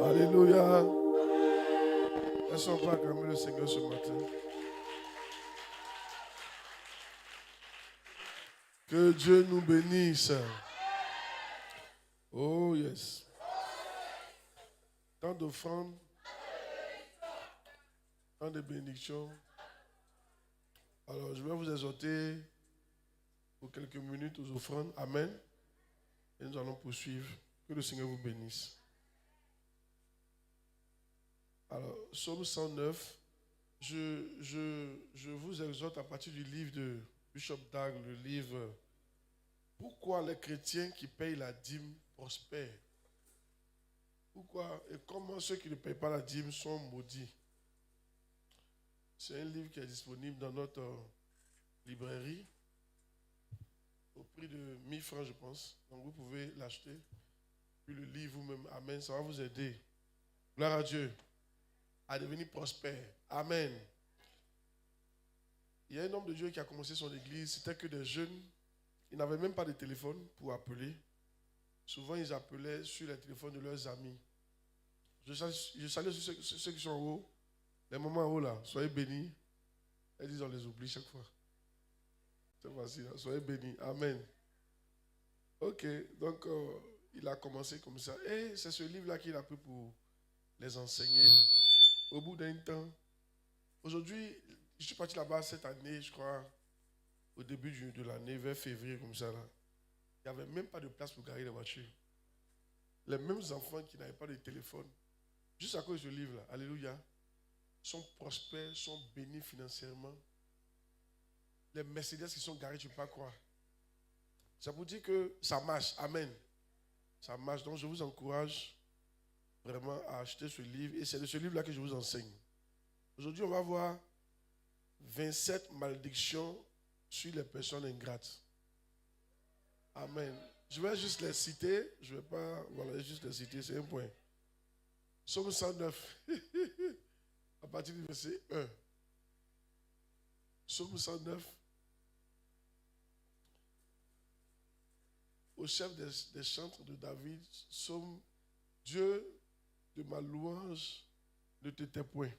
Alléluia. Est-ce qu'on peut acclamer le Seigneur ce matin? Que Dieu nous bénisse. Oh yes. Tant d'offrandes, tant de bénédictions. Alors je vais vous exhorter pour quelques minutes aux offrandes. Amen. Et nous allons poursuivre. Que le Seigneur vous bénisse. Alors, Psaume 109, je vous exhorte à partir du livre de Bishop Dag, le livre « Pourquoi les chrétiens qui payent la dîme prospèrent ?» Pourquoi et comment ceux qui ne payent pas la dîme sont maudits. C'est un livre qui est disponible dans notre librairie au prix de 1000 francs, je pense. Donc vous pouvez l'acheter, puis le lire vous-même. Amen, ça va vous aider. Gloire à Dieu. À devenir prospère. Amen. Il y a un homme de Dieu qui a commencé son église. C'était que des jeunes. Ils n'avaient même pas de téléphone pour appeler. Souvent, ils appelaient sur les téléphones de leurs amis. Je salue ceux qui sont en haut. Les mamans en haut là, soyez bénis. Elles disent on les oublie chaque fois. C'est facile. Hein? Soyez bénis. Amen. Ok. Donc, il a commencé comme ça. Et c'est ce livre-là qu'il a pris pour les enseigner. Au bout d'un temps, aujourd'hui, je suis parti là-bas cette année, je crois, au début de l'année, vers février, comme ça. Là. Il n'y avait même pas de place pour garer les voitures. Les mêmes enfants qui n'avaient pas de téléphone, juste à cause de ce livre-là, alléluia, sont prospères, sont bénis financièrement. Les Mercedes qui sont garés, tu ne peux pas croire. Ça vous dit que ça marche, amen. Ça marche, donc je vous encourage vraiment à acheter ce livre. Et c'est de ce livre-là que je vous enseigne. Aujourd'hui, on va voir 27 malédictions sur les personnes ingrates. Amen. Je vais juste les citer. Je ne vais pas, voilà, juste les citer, c'est un point. Psaume 109, à partir du verset 1. Psaume 109, au chef des chantres de David, Psaume, Dieu de ma louange ne te tait point.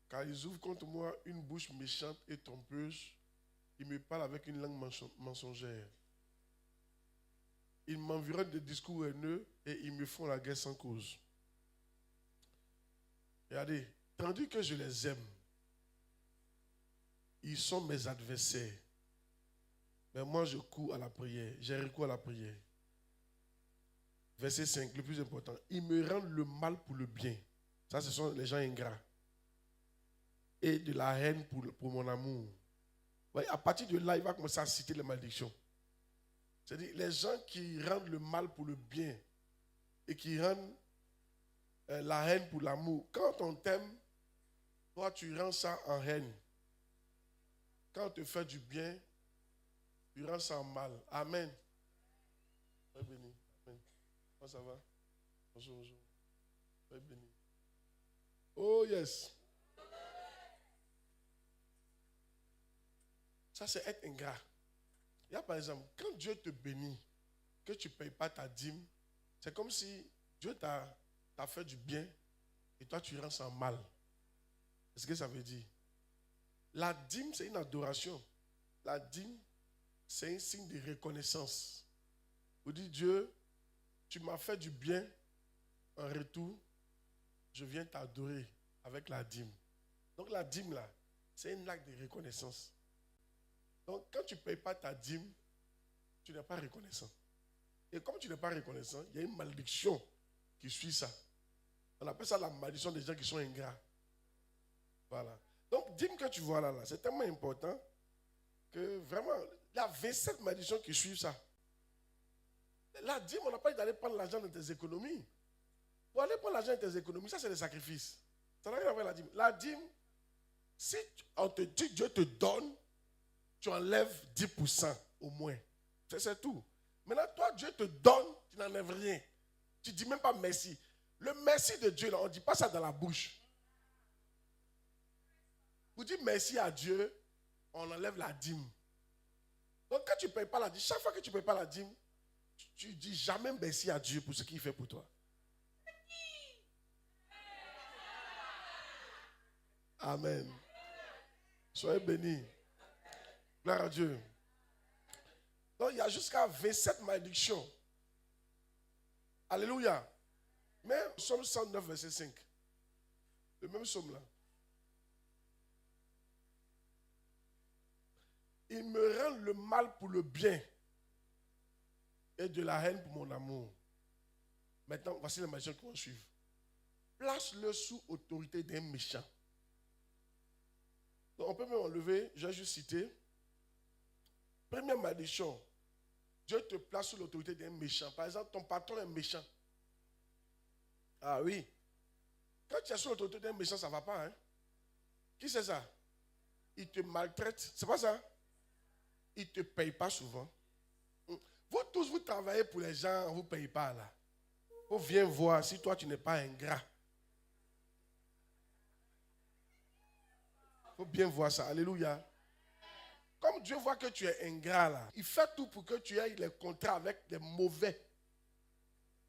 Car ils ouvrent contre moi une bouche méchante et trompeuse. Ils me parlent avec une langue mensongère. Ils m'environnent de discours haineux et ils me font la guerre sans cause. Regardez, tandis que je les aime, ils sont mes adversaires. Mais moi, je cours à la prière. J'ai recours à la prière. Verset 5, le plus important. Ils me rendent le mal pour le bien. Ça, ce sont les gens ingrats. Et de la haine pour mon amour. Ouais, à partir de là, il va commencer à citer les malédictions. C'est-à-dire, les gens qui rendent le mal pour le bien et qui rendent la haine pour l'amour. Quand on t'aime, toi, tu rends ça en haine. Quand on te fait du bien, tu rends ça en mal. Amen. Soyez béni. Amen. Comment ça va? Bonjour, bonjour. Soyez béni. Oh yes. Ça, c'est être ingrat. Il y a par exemple, quand Dieu te bénit, que tu ne payes pas ta dîme, c'est comme si Dieu t'a fait du bien et toi, tu rends ça en mal. C'est ce que ça veut dire. La dîme, c'est une adoration. La dîme, c'est un signe de reconnaissance. Vous dites, Dieu, tu m'as fait du bien, en retour, je viens t'adorer avec la dîme. Donc la dîme, là, c'est un acte de reconnaissance. Donc quand tu ne payes pas ta dîme, tu n'es pas reconnaissant. Et comme tu n'es pas reconnaissant, il y a une malédiction qui suit ça. On appelle ça la malédiction des gens qui sont ingrats. Voilà. Donc dîme que tu vois là, c'est tellement important que vraiment, il y a 27 malédictions qui suivent ça. La dîme, on n'a pas dit d'aller prendre l'argent de tes économies. Pour aller prendre l'argent de tes économies, ça c'est des sacrifices. Ça n'a rien à voir avec la dîme. La dîme, si on te dit que Dieu te donne, tu enlèves 10% au moins. C'est tout. Maintenant, toi, Dieu te donne, tu n'enlèves rien. Tu ne dis même pas merci. Le merci de Dieu, là, on ne dit pas ça dans la bouche. Vous dites merci à Dieu, on enlève la dîme. Donc, quand tu ne payes pas la dîme, chaque fois que tu ne payes pas la dîme, tu ne dis jamais merci à Dieu pour ce qu'il fait pour toi. Amen. Soyez bénis. Gloire à Dieu. Donc, il y a jusqu'à 27 malédictions. Alléluia. Mais Psaume 109, verset 5. Le même psaume là. Il me rend le mal pour le bien et de la haine pour mon amour. Maintenant, voici les malédictions qui vont suivre. Place-le sous autorité d'un méchant. Donc, on peut même enlever, j'ai juste cité. Première malédiction. Dieu te place sous l'autorité d'un méchant. Par exemple, ton patron est méchant. Ah oui. Quand tu es sous l'autorité d'un méchant, ça ne va pas. Hein? Qui c'est ça? Il te maltraite. C'est pas ça? Il ne te paye pas souvent. Vous tous, vous travaillez pour les gens, on ne vous paye pas là. Vous viens voir si toi, tu n'es pas ingrat. Il faut bien voir ça. Alléluia. Comme Dieu voit que tu es ingrat là, il fait tout pour que tu aies les contrats avec des mauvais.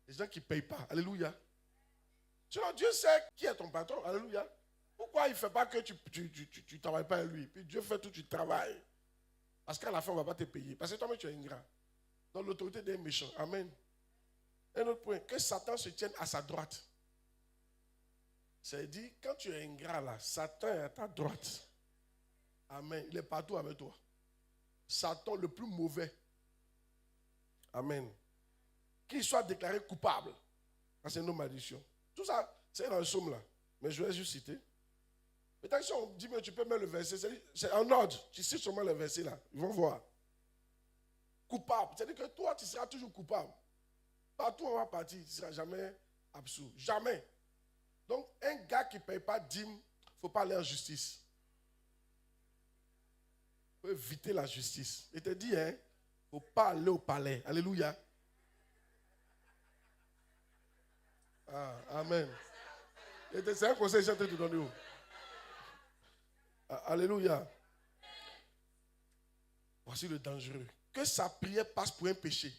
Les gens qui ne payent pas. Alléluia. Sinon, Dieu sait qui est ton patron. Alléluia. Pourquoi il ne fait pas que tu ne travailles pas avec lui? Puis Dieu fait tout, tu travailles. Parce qu'à la fin, on ne va pas te payer. Parce que toi-même, tu es ingrat. Dans l'autorité des méchants. Amen. Un autre point. Que Satan se tienne à sa droite. C'est-à-dire, quand tu es ingrat là, Satan est à ta droite. Amen. Il est partout avec toi. Satan le plus mauvais. Amen. Qu'il soit déclaré coupable. C'est une malédiction. Tout ça, c'est dans le psaume là. Mais je vais juste citer. Peut-être si on dit, mais tu peux mettre le verset, c'est en ordre. Tu cites seulement le verset là. Ils vont voir. Coupable. C'est-à-dire que toi, tu seras toujours coupable. Partout où on va partir, tu ne seras jamais absous. Jamais. Donc, un gars qui ne paye pas dîme, il ne faut pas aller en justice. Il faut éviter la justice. Il te dit, hein, il ne faut pas aller au palais. Alléluia. Ah, amen. C'est un conseil que j'ai en train de te donner. Alléluia. Voici le dangereux. Que sa prière passe pour un péché.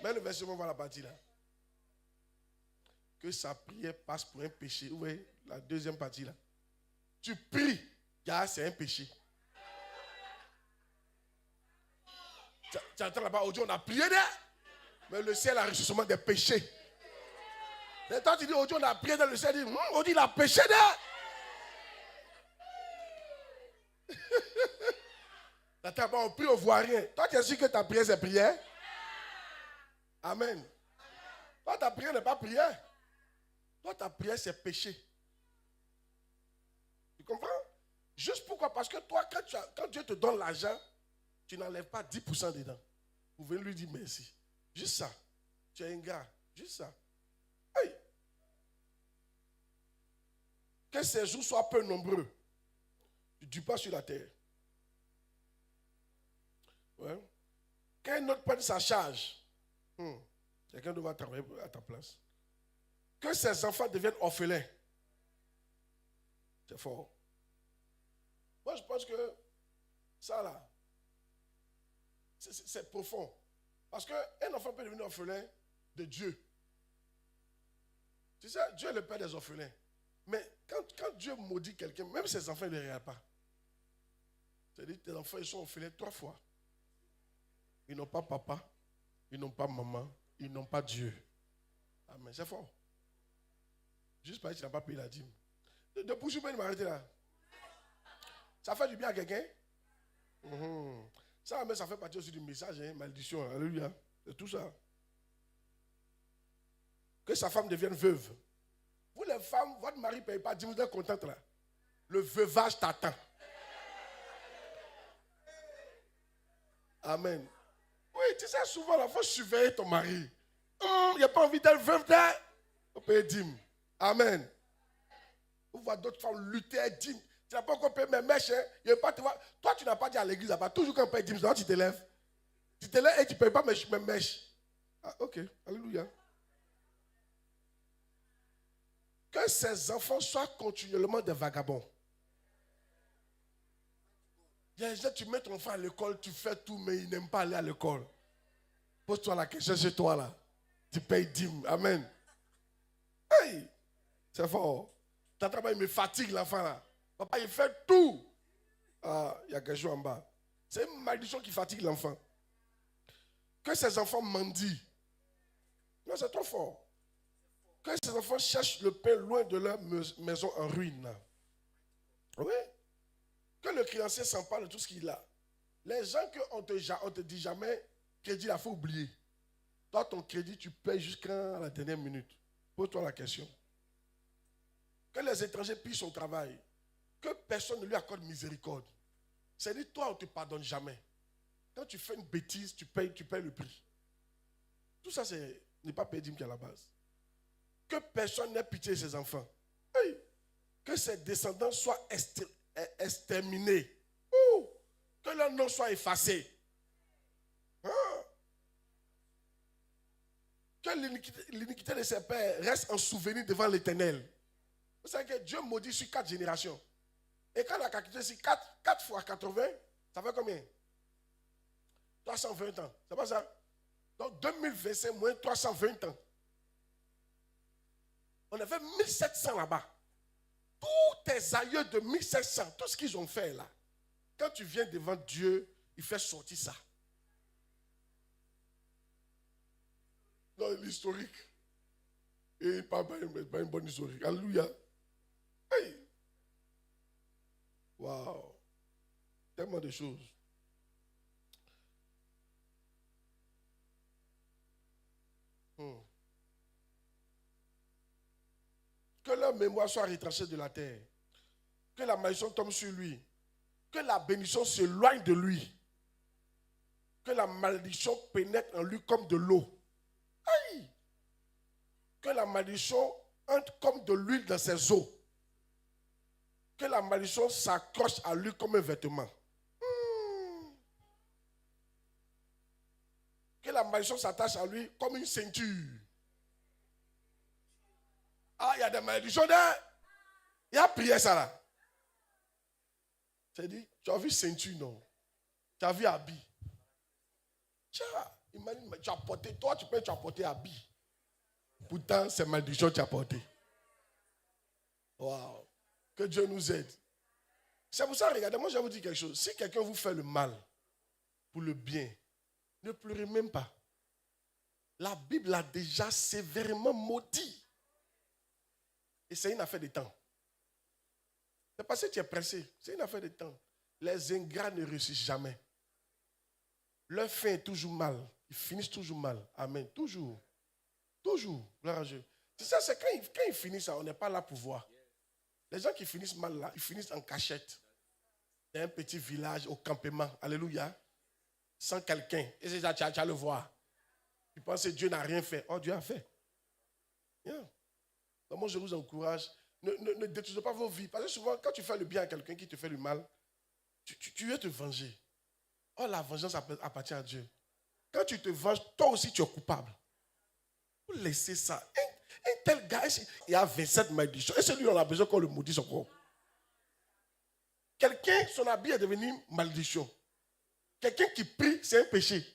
Mais le verset, on va la partie là. Que sa prière passe pour un péché. Vous voyez, la deuxième partie là. Tu pries, car c'est un péché. Tu entends là-bas, aujourd'hui on a prié, mais le ciel a reçu seulement des péchés. Et toi tu dis, aujourd'hui on a prié, le ciel dit, on dit il a péché, Attends, on prie, on ne voit rien. Toi, tu es sûr que ta prière, c'est prière? Amen. Toi, ta prière n'est pas prière. Toi, ta prière, c'est péché. Tu comprends? Juste pourquoi? Parce que toi, quand Dieu te donne l'argent, tu n'enlèves pas 10% dedans. Vous venez lui dire merci. Juste ça. Tu es un gars. Juste ça. Hey. Que ces jours soient peu nombreux. Tu ne dis pas sur la terre. Ouais. Qu'un autre prenne sa charge. Quelqu'un doit travailler à ta place. Que ses enfants deviennent orphelins. C'est fort. Moi, je pense que ça, là, c'est profond. Parce qu'un enfant peut devenir orphelin de Dieu. Tu sais, Dieu est le père des orphelins. Mais quand Dieu maudit quelqu'un, même ses enfants, ils ne le regardent pas. C'est-à-dire que tes enfants, ils sont orphelins 3 fois. Ils n'ont pas papa, ils n'ont pas maman, ils n'ont pas Dieu. Amen. C'est fort. Juste parce que tu n'as pas payé la dîme. De poursuivre, il m'arrêter là. Ça fait du bien à quelqu'un? Ça, mais ça fait partie aussi du message, hein? Malédiction. Alléluia. C'est tout ça. Que sa femme devienne veuve. Vous les femmes, votre mari ne paye pas, vous êtes contente là. Le veuvage t'attend. Amen. Oui, tu sais, souvent, il faut surveiller ton mari. Il n'y a pas envie d'être veuve là. On paye dîme. Amen. Vous voyez d'autres femmes lutter à dîme. Tu n'as pas encore payé mes mèches. Hein? Pas te voir. Toi, tu n'as pas dit à l'église là-bas. Toujours quand on paye dîme, tu te lèves. Tu te lèves et tu ne payes pas mes mèches. Ah, ok. Alléluia. Que ces enfants soient continuellement des vagabonds. Tu mets ton enfant à l'école, tu fais tout, mais il n'aime pas aller à l'école. Pose-toi la question chez toi là. Tu payes dîme. Amen. Hey! C'est fort. Ton travail me fatigue, l'enfant là. Papa, il fait tout. Ah, il y a quelque chose en bas. C'est une malédiction qui fatigue l'enfant. Que ses enfants mendient. Non, c'est trop fort. Que ses enfants cherchent le pain loin de leur maison en ruine. Oui. Que le créancier s'empare de tout ce qu'il a. Les gens qu'on te dit jamais, crédit, il faut oublier. Toi, ton crédit, tu payes jusqu'à la dernière minute. Pose-toi la question. Que les étrangers pillent son travail. Que personne ne lui accorde miséricorde. C'est-à-dire, toi, on ne te pardonne jamais. Quand tu fais une bêtise, tu payes le prix. Tout ça, n'est pas pédible qu'à la base. Que personne n'ait pitié de ses enfants. Hey. Que ses descendants soient exterminés. Ouh. Que leur nom soit effacé. Hein? Que l'iniquité de ses pères reste en souvenir devant l'Éternel. Vous savez que Dieu maudit sur 4 générations. Et quand on a calculé sur 4 fois 80, ça fait combien? 320 ans. C'est pas ça? Donc 2025 moins 320 ans. On avait 1700 là-bas. Tous tes aïeux de 1700, tout ce qu'ils ont fait là, quand tu viens devant Dieu, il fait sortir ça. Non, l'historique. Et pas une bonne historique. Alléluia. Hey. Waouh. Tellement de choses. Que leur mémoire soit retranchée de la terre. Que la malédiction tombe sur lui. Que la bénédiction s'éloigne de lui. Que la malédiction pénètre en lui comme de l'eau. Aïe! Que la malédiction entre comme de l'huile dans ses os. Que la malédiction s'accroche à lui comme un vêtement. Que la malédiction s'attache à lui comme une ceinture. Ah, il y a des malédictions là. Il y a prié ça là. C'est dit, tu as vu ceinture, non? Tu as vu habit. Tiens, imagine, tu as porté, toi tu peux porter habit. Pourtant, c'est malédiction que tu as porté. Waouh. Que Dieu nous aide. C'est pour ça, regardez, moi je vais vous dire quelque chose. Si quelqu'un vous fait le mal pour le bien, ne pleurez même pas. La Bible l'a déjà sévèrement maudit. Et c'est une affaire de temps. C'est parce que tu es pressé. C'est une affaire de temps. Les ingrats ne réussissent jamais. Leur fin est toujours mal. Ils finissent toujours mal. Amen. Toujours. Toujours. Gloire à Dieu. C'est ça, c'est quand ils finissent, on n'est pas là pour voir. Les gens qui finissent mal là, ils finissent en cachette. Dans un petit village, au campement. Alléluia. Sans quelqu'un. Et c'est ça, tu vas le voir. Tu penses que Dieu n'a rien fait. Oh, Dieu a fait. Yeah. Donc moi, je vous encourage. Ne détruisez pas vos vies. Parce que souvent, quand tu fais le bien à quelqu'un qui te fait le mal, tu veux te venger. Oh, la vengeance appartient à Dieu. Quand tu te venges, toi aussi, tu es coupable. Vous laissez ça. Un tel gars, il a 27 malédictions. Et celui-là, on a besoin qu'on le maudisse encore. Quelqu'un, son habit est devenu malédiction. Quelqu'un qui prie, c'est un péché.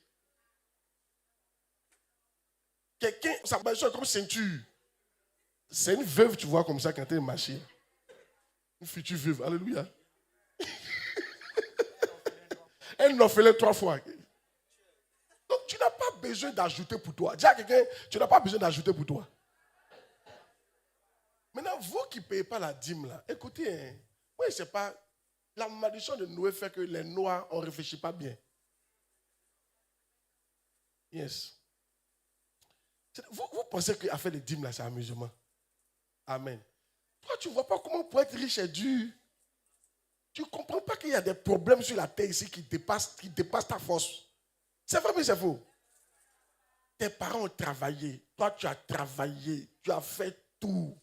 Quelqu'un, sa malédiction est comme ceinture. C'est une veuve, tu vois, comme ça, quand elle est marchée. Une future veuve. Alléluia. Elle l'orphelin 3 fois. Donc, tu n'as pas besoin d'ajouter pour toi. Dis à quelqu'un, tu n'as pas besoin d'ajouter pour toi. Maintenant, vous qui ne payez pas la dîme, là, écoutez, hein, moi, je ne sais pas, la malédiction de Noé fait que les Noirs, on ne réfléchit pas bien. Yes. Vous pensez qu'à faire des dîmes, là, c'est amusement. Amen. Toi, tu ne vois pas comment pour être riche est dur. Tu ne comprends pas qu'il y a des problèmes sur la terre ici qui dépassent ta force. C'est vrai, mais c'est faux. Tes parents ont travaillé. Toi, tu as travaillé. Tu as fait tout.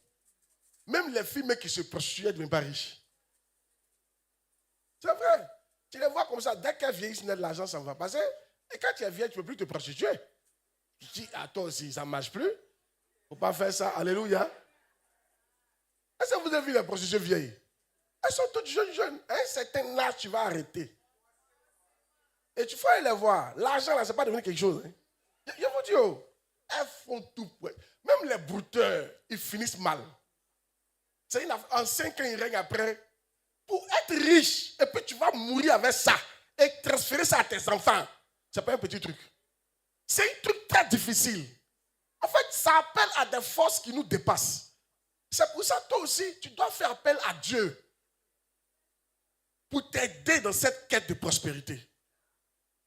Même les filles qui se prostituent ne deviennent pas riches. C'est vrai. Tu les vois comme ça. Dès qu'elles vieillissent, l'argent s'en va passer. Et quand tu es vieille, tu ne peux plus te prostituer. Tu dis, à toi aussi, ça ne marche plus. Il ne faut pas faire ça. Alléluia. Est-ce que vous avez vu les prostituées vieilles? Elles sont toutes jeunes. À un certain âge, tu vas arrêter. Et tu faut aller les voir. L'argent, là, ce n'est pas devenu quelque chose. Hein. Je vous dis, oh, elles font tout. Même les brouteurs, ils finissent mal. En 5 ans, il règne après. Pour être riche, et puis tu vas mourir avec ça, et transférer ça à tes enfants. Ce n'est pas un petit truc. C'est un truc très difficile. En fait, ça appelle à des forces qui nous dépassent. C'est pour ça, toi aussi, tu dois faire appel à Dieu pour t'aider dans cette quête de prospérité.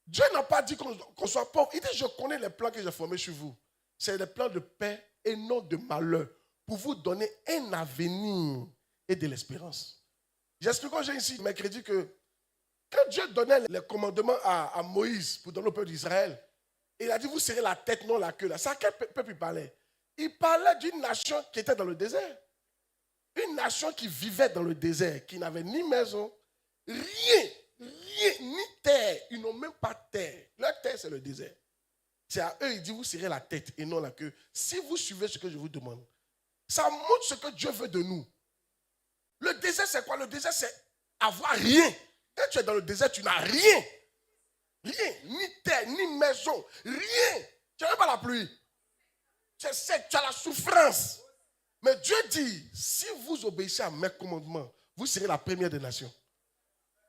Dieu n'a pas dit qu'on soit pauvre. Il dit, je connais les plans que j'ai formés sur vous. C'est des plans de paix et non de malheur, pour vous donner un avenir et de l'espérance. J'explique j'ai ici mercredi que quand Dieu donnait les commandements à Moïse pour donner au peuple d'Israël, il a dit, vous serez la tête, non la queue. C'est à quel peuple il parlait? Il parlait d'une nation qui était dans le désert. Une nation qui vivait dans le désert, qui n'avait ni maison, rien, ni terre. Ils n'ont même pas de terre. Leur terre, c'est le désert. C'est à eux, il dit, vous serez la tête et non la queue. Si vous suivez ce que je vous demande, ça montre ce que Dieu veut de nous. Le désert, c'est quoi? Le désert, c'est avoir rien. Quand tu es dans le désert, tu n'as rien. Rien. Ni terre, ni maison. Rien. Tu n'as même pas la pluie. C'est sec, tu as la souffrance. Mais Dieu dit, si vous obéissez à mes commandements, vous serez la première des nations.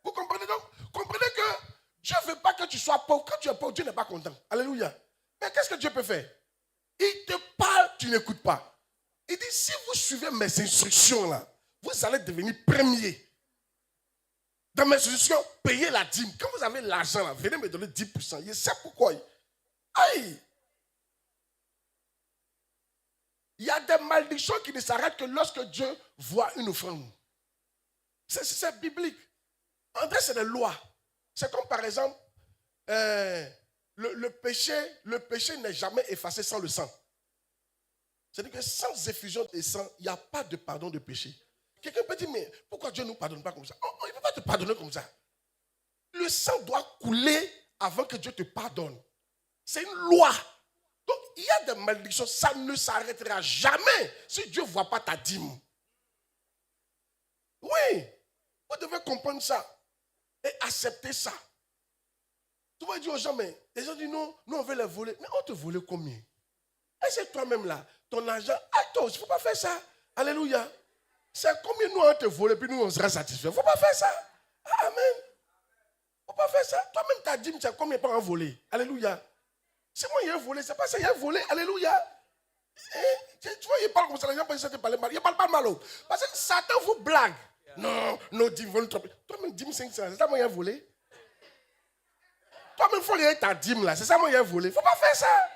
Vous comprenez donc? Comprenez que Dieu ne veut pas que tu sois pauvre. Quand tu es pauvre, Dieu n'est pas content. Alléluia. Mais qu'est-ce que Dieu peut faire? Il te parle, tu n'écoutes pas. Il dit, si vous suivez mes instructions là, vous allez devenir premier. Dans mes instructions, payez la dîme. Quand vous avez l'argent là, venez me donner 10%. Je sais pourquoi. Aïe! Il y a des malédictions qui ne s'arrêtent que lorsque Dieu voit une offrande. C'est biblique. En vrai, c'est des lois. C'est comme par exemple, le péché n'est jamais effacé sans le sang. C'est-à-dire que sans effusion de sang, il n'y a pas de pardon de péché. Quelqu'un peut dire, mais pourquoi Dieu ne nous pardonne pas comme ça? Il ne peut pas te pardonner comme ça. Le sang doit couler avant que Dieu te pardonne. C'est une loi. Donc, il y a des malédictions, ça ne s'arrêtera jamais si Dieu ne voit pas ta dîme. Oui, vous devez comprendre ça et accepter ça. Tu vas dire aux gens, mais les gens disent non, nous on veut les voler. Mais on te volait combien? Et c'est toi-même là, ton argent, toi, il ne faut pas faire ça. Alléluia. C'est combien nous on te volé, puis nous on sera satisfait. Il ne faut pas faire ça. Amen. Il ne faut pas faire ça. Toi-même ta dîme, tu as combien par an volé? Alléluia. C'est moi qui ai volé, c'est pas ça, il a volé. Alléluia. Tu vois, il parle comme ça, les gens pensent que tu parles mal. Il ne parle pas mal. Parce que Satan vous blague. Non, nos dîmes vont nous tromper. Toi-même, dîme 500, c'est ça moi qui ai volé. Toi-même, il faut aller ta dîme là, c'est ça moi qui ai volé. Il ne faut pas faire ça.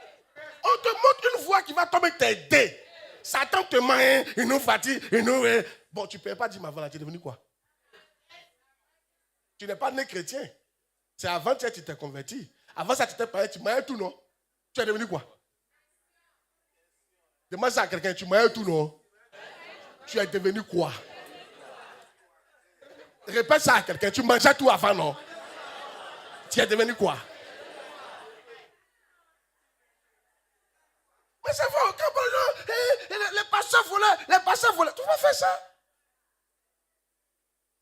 On te montre une voie qui va tomber t'aider. Satan te ment, il nous fatigue, il nous... Bon, tu ne payes pas dîme avant là, tu es devenu quoi? Tu n'es pas né chrétien. C'est avant que tu t'es converti. Avant ça, tu t'es parlé, tu m'as tout, non? Tu es devenu quoi? Demande ça à quelqu'un, tu m'as tout, non? Tu es devenu quoi? Répète ça à quelqu'un, tu mangeais tout avant, non? Tu es devenu quoi? Mais c'est faux, les pasteurs volent, tu vas faire ça.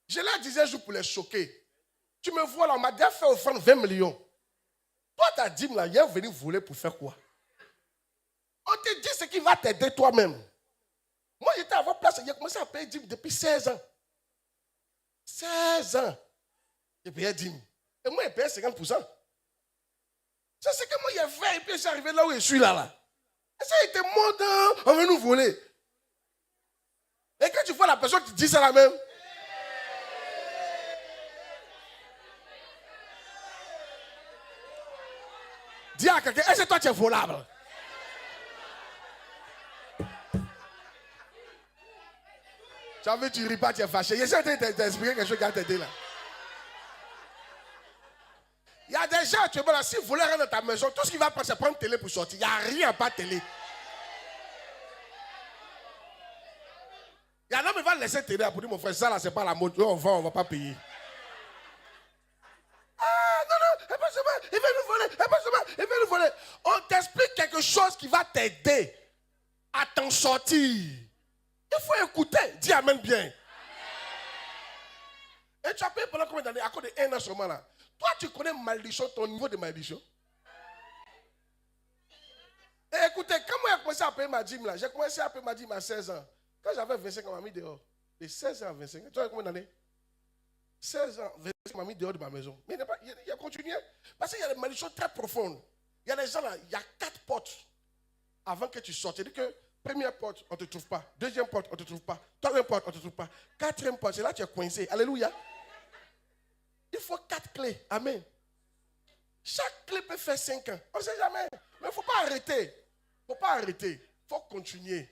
Je leur disais un jour pour les choquer. Tu me vois là, on m'a déjà fait offrande 20 millions. Toi, ta dîme là, il est venu voler pour faire quoi? On te dit ce qui va t'aider toi-même. Moi, j'étais à votre place, j'ai commencé à payer dîme depuis 16 ans. 16 ans. J'ai payé dîme. Et moi, j'ai payé 50%. C'est ce que moi, j'ai fait. Et puis, je suis arrivé là où je suis là. Et ça a été montant, on veut nous voler. Et quand tu vois la personne qui dit ça là même, dis à quelqu'un, est-ce que toi tu es volable? Tu as vu, tu ris pas, tu es fâché. J'essaie de t'expliquer quelque chose qui a t'aider là. Il y a des gens, tu es bon là, si vous voulez rentrer dans ta maison, tout ce qu'il va faire, c'est prendre télé pour sortir. Il n'y a rien, pas de télé. Il y a un homme qui va laisser télé pour dire, mon frère, ça là, c'est pas la mode. On va pas payer. Ah, non, il va nous voler, il va nous voler. On t'explique quelque chose qui va t'aider à t'en sortir. Il faut écouter. Dis amen bien. Et tu as payé pendant combien d'années? À cause de 1 an seulement là. Toi, tu connais malédiction, ton niveau de malédiction. Et écoutez, quand moi j'ai commencé à payer ma dîme là, j'ai commencé à payer ma dîme à 16 ans. Quand j'avais 25 ans, on m'a mis dehors. De 16 ans à 25 ans. Tu vois combien d'années? 16 ans, 25 ans, on m'a mis dehors de ma maison. Mais il a continué. Parce qu'il y a des malédictions très profondes. Il y a des gens là, il y a 4 portes avant que tu sortes. C'est-à-dire que première porte, on ne te trouve pas. Deuxième porte, on ne te trouve pas. Troisième porte, on ne te trouve pas. Quatrième porte, c'est là que tu es coincé. Alléluia. Il faut 4 clés. Amen. Chaque clé peut faire 5 ans. On ne sait jamais. Mais il ne faut pas arrêter. Il ne faut pas arrêter. Il faut continuer.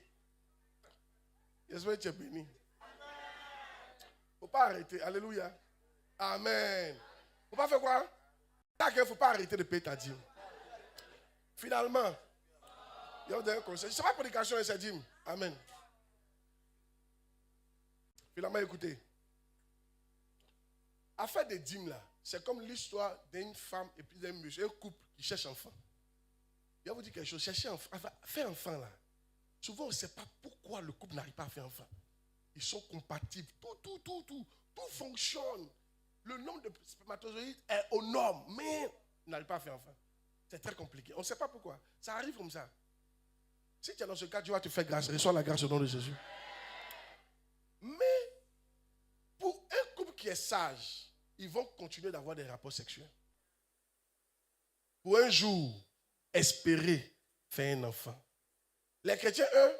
J'espère que tu es béni. Il ne faut pas arrêter. Alléluia. Amen. Il ne faut pas faire quoi? Il ne faut pas arrêter de payer ta dîme. Finalement, il y a un conseil. Ce n'est pas prédication et c'est dîme. Amen. Finalement, écoutez. Affaire des dîmes là, c'est comme l'histoire d'une femme et puis d'un monsieur, un couple qui cherche enfant. Je vais vous dire quelque chose. Chercher enfant, faire enfant là. Souvent, on ne sait pas pourquoi le couple n'arrive pas à faire enfant. Ils sont compatibles. Tout fonctionne. Le nombre de spermatozoïdes est aux normes, mais ils n'arrivent pas à faire enfant. C'est très compliqué. On ne sait pas pourquoi. Ça arrive comme ça. Si tu es dans ce cas, Dieu va te faire grâce. Reçois la grâce au nom de Jésus. Mais, pour un couple qui est sage, ils vont continuer d'avoir des rapports sexuels. Pour un jour, espérer faire un enfant. Les chrétiens, eux,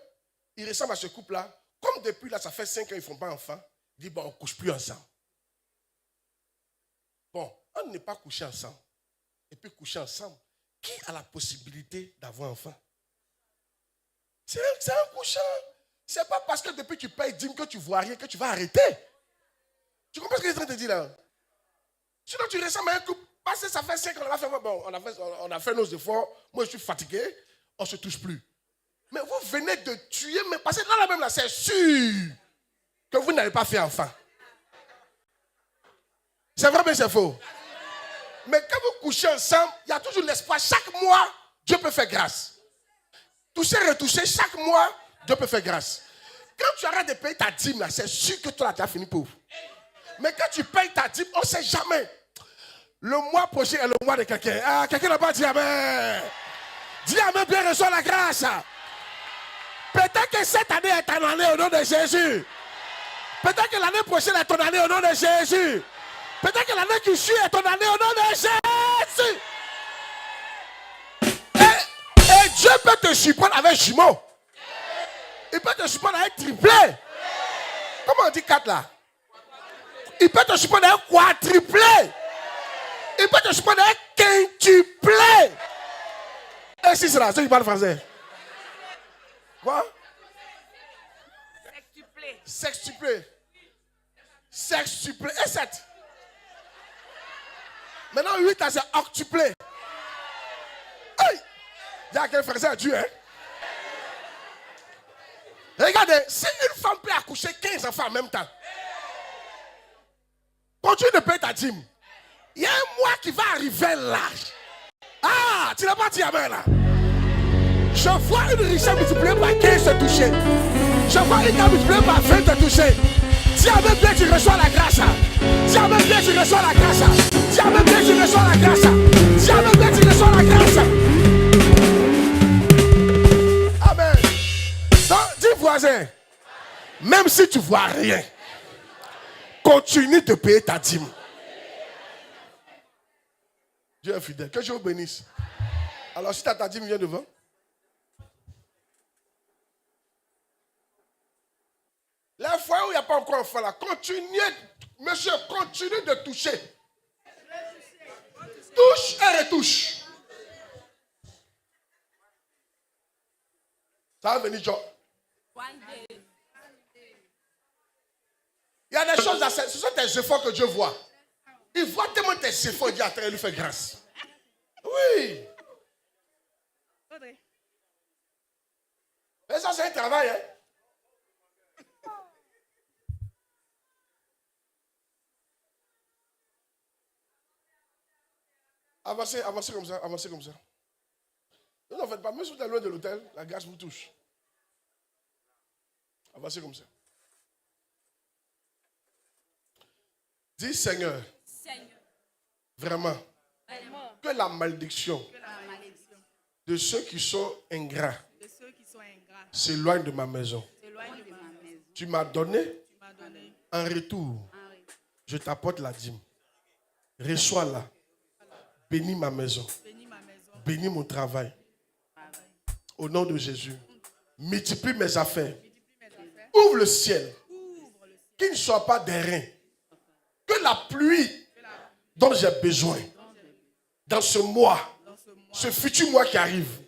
ils ressemblent à ce couple-là. Comme depuis là, ça fait 5 ans, ils ne font pas enfant. Ils disent, bon, on ne couche plus ensemble. Bon, on n'est pas couché ensemble. Et puis coucher ensemble. Qui a la possibilité d'avoir un enfant? C'est un couchant. Ce n'est pas parce que depuis que tu payes dîme que tu ne vois rien que tu vas arrêter. Tu comprends ce que je suis en train de te dire là? Sinon, tu ressembles à un couple. Parce que ça fait 5 ans, on a fait nos efforts. Moi, je suis fatigué. On ne se touche plus. Mais vous venez de tuer. Mais parce que là, même là, c'est sûr que vous n'allez pas faire enfant. C'est vrai, mais c'est faux. Mais quand vous couchez ensemble, il y a toujours l'espoir. Chaque mois, Dieu peut faire grâce. Toucher, retoucher, chaque mois, Dieu peut faire grâce. Quand tu arrêtes de payer ta dîme, là, c'est sûr que toi, tu as fini pauvre. Mais quand tu payes ta dîme, on ne sait jamais. Le mois prochain est le mois de quelqu'un. Ah, quelqu'un n'a pas dit amen. Dis amen, bien reçois la grâce. Peut-être que cette année est ton année au nom de Jésus. Peut-être que l'année prochaine est ton année au nom de Jésus. Peut-être que l'année qui suit est ton année au nom de Jésus. Et Dieu peut te surprendre avec jumeaux. Il peut te surprendre avec triplé. Comment on dit 4 là? Il peut te surprendre avec quadruplé. Il peut te surprendre avec quintuplé. Et si c'est là, ceux qui parlent français. Quoi? Sextuplé. Sextuplé. Sextuplé. Et 7. Maintenant 8 là, c'est octuplé. Hey! Il y a quel français à Dieu, hein? Regardez, si une femme peut accoucher 15 enfants en même temps, continue de payer ta dîme. Il y a un mois qui va arriver là. Ah, tu n'as pas dit amen là. Je vois une richesse multipliée par 15 te toucher. Je vois une gamme multipliée par 20 te toucher. Dis amen bien, tu reçois la grâce. Dis amen bien, tu reçois la grâce. Dis amen bien, tu reçois la grâce. Dis amen bien, tu reçois la grâce. Amen. Donc, dis voisin, même si tu ne vois rien, continue de payer ta dîme. Dieu est fidèle. Que Dieu vous bénisse. Alors, si tu as ta dîme, viens devant. Les foyers où il n'y a pas encore enfant là, continuez, monsieur, continue de toucher. Touche et retouche. Ça va venir, John. Il y a des choses à faire. Ce sont tes efforts que Dieu voit. Il voit tellement tes efforts, il dit attends, il lui fait grâce. Oui. Et ça, c'est un travail, hein. Avancez comme ça, avancez comme ça. Ne en faites pas, même si vous êtes loin de l'hôtel, la grâce vous touche. Avancez comme ça. Dis Seigneur, vraiment, que la malédiction de ceux qui sont ingrats s'éloigne de ma maison. Tu m'as donné. En retour, je t'apporte la dîme. Reçois-la. Bénis ma maison. Bénis mon travail. Au nom de Jésus. Multiplie mes affaires. Ouvre le ciel. Qu'il ne soit pas des reins. Que la pluie dont j'ai besoin dans ce mois, ce futur mois qui arrive,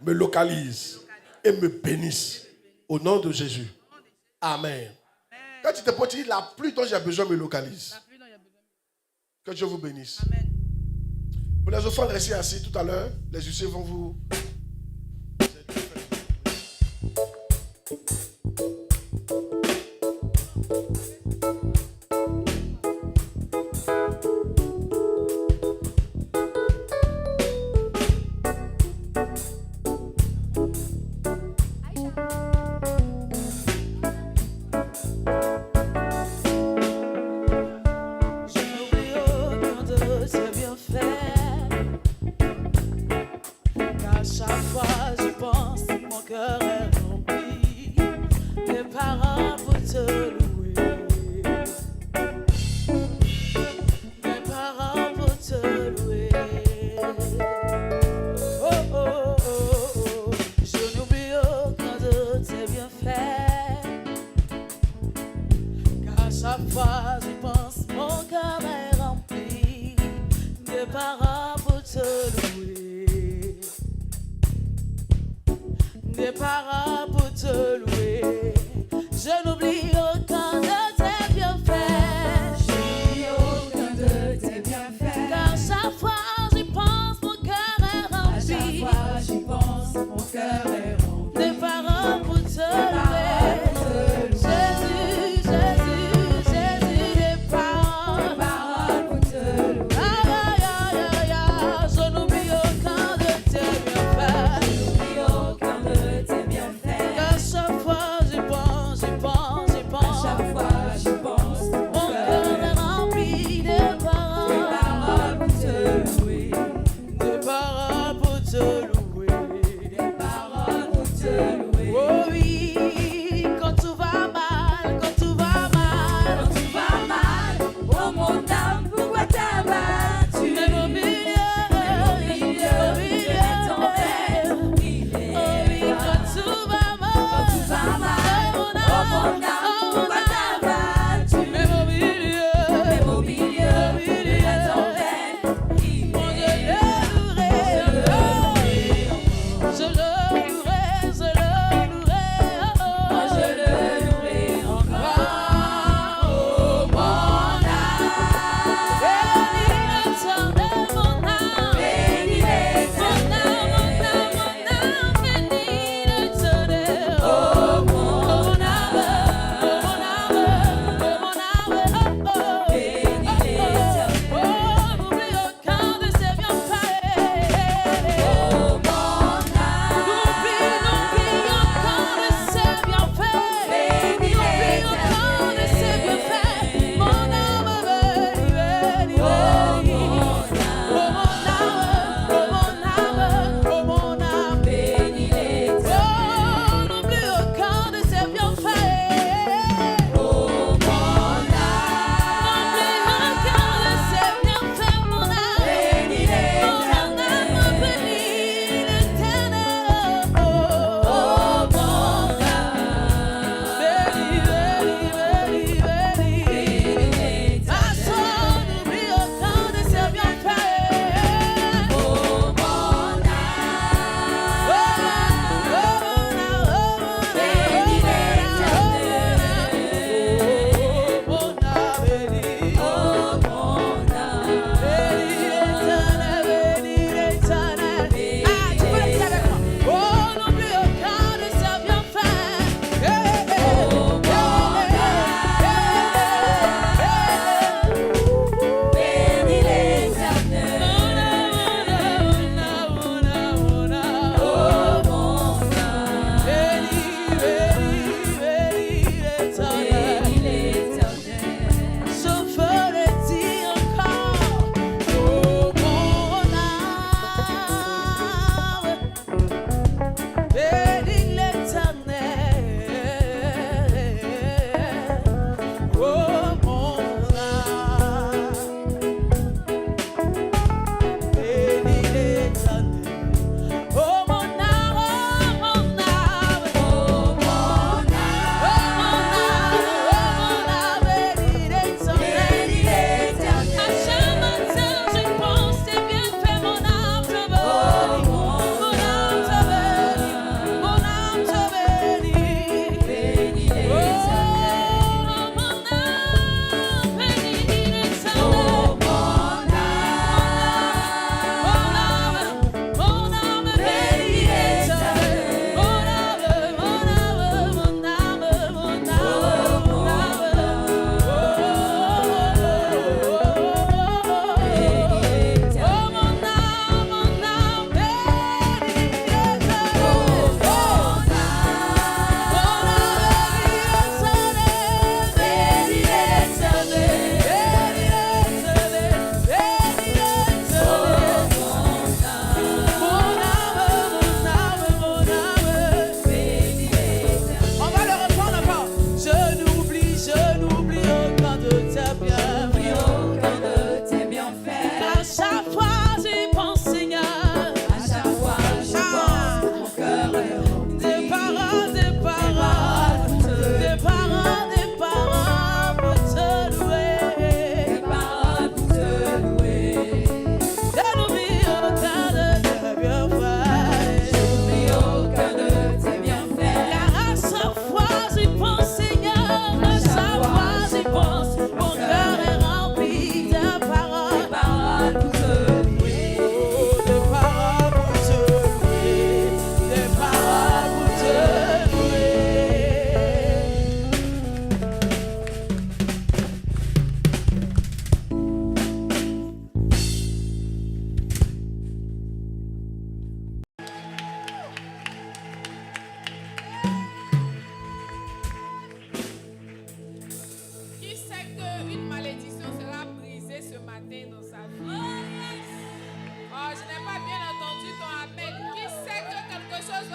me localise et me bénisse. Au nom de Jésus. Amen. Quand tu te portes, tu dis la pluie dont j'ai besoin me localise. Que Dieu vous bénisse. Amen. Pour les enfants, restez assis tout à l'heure. Les huissiers vont vous... Chaque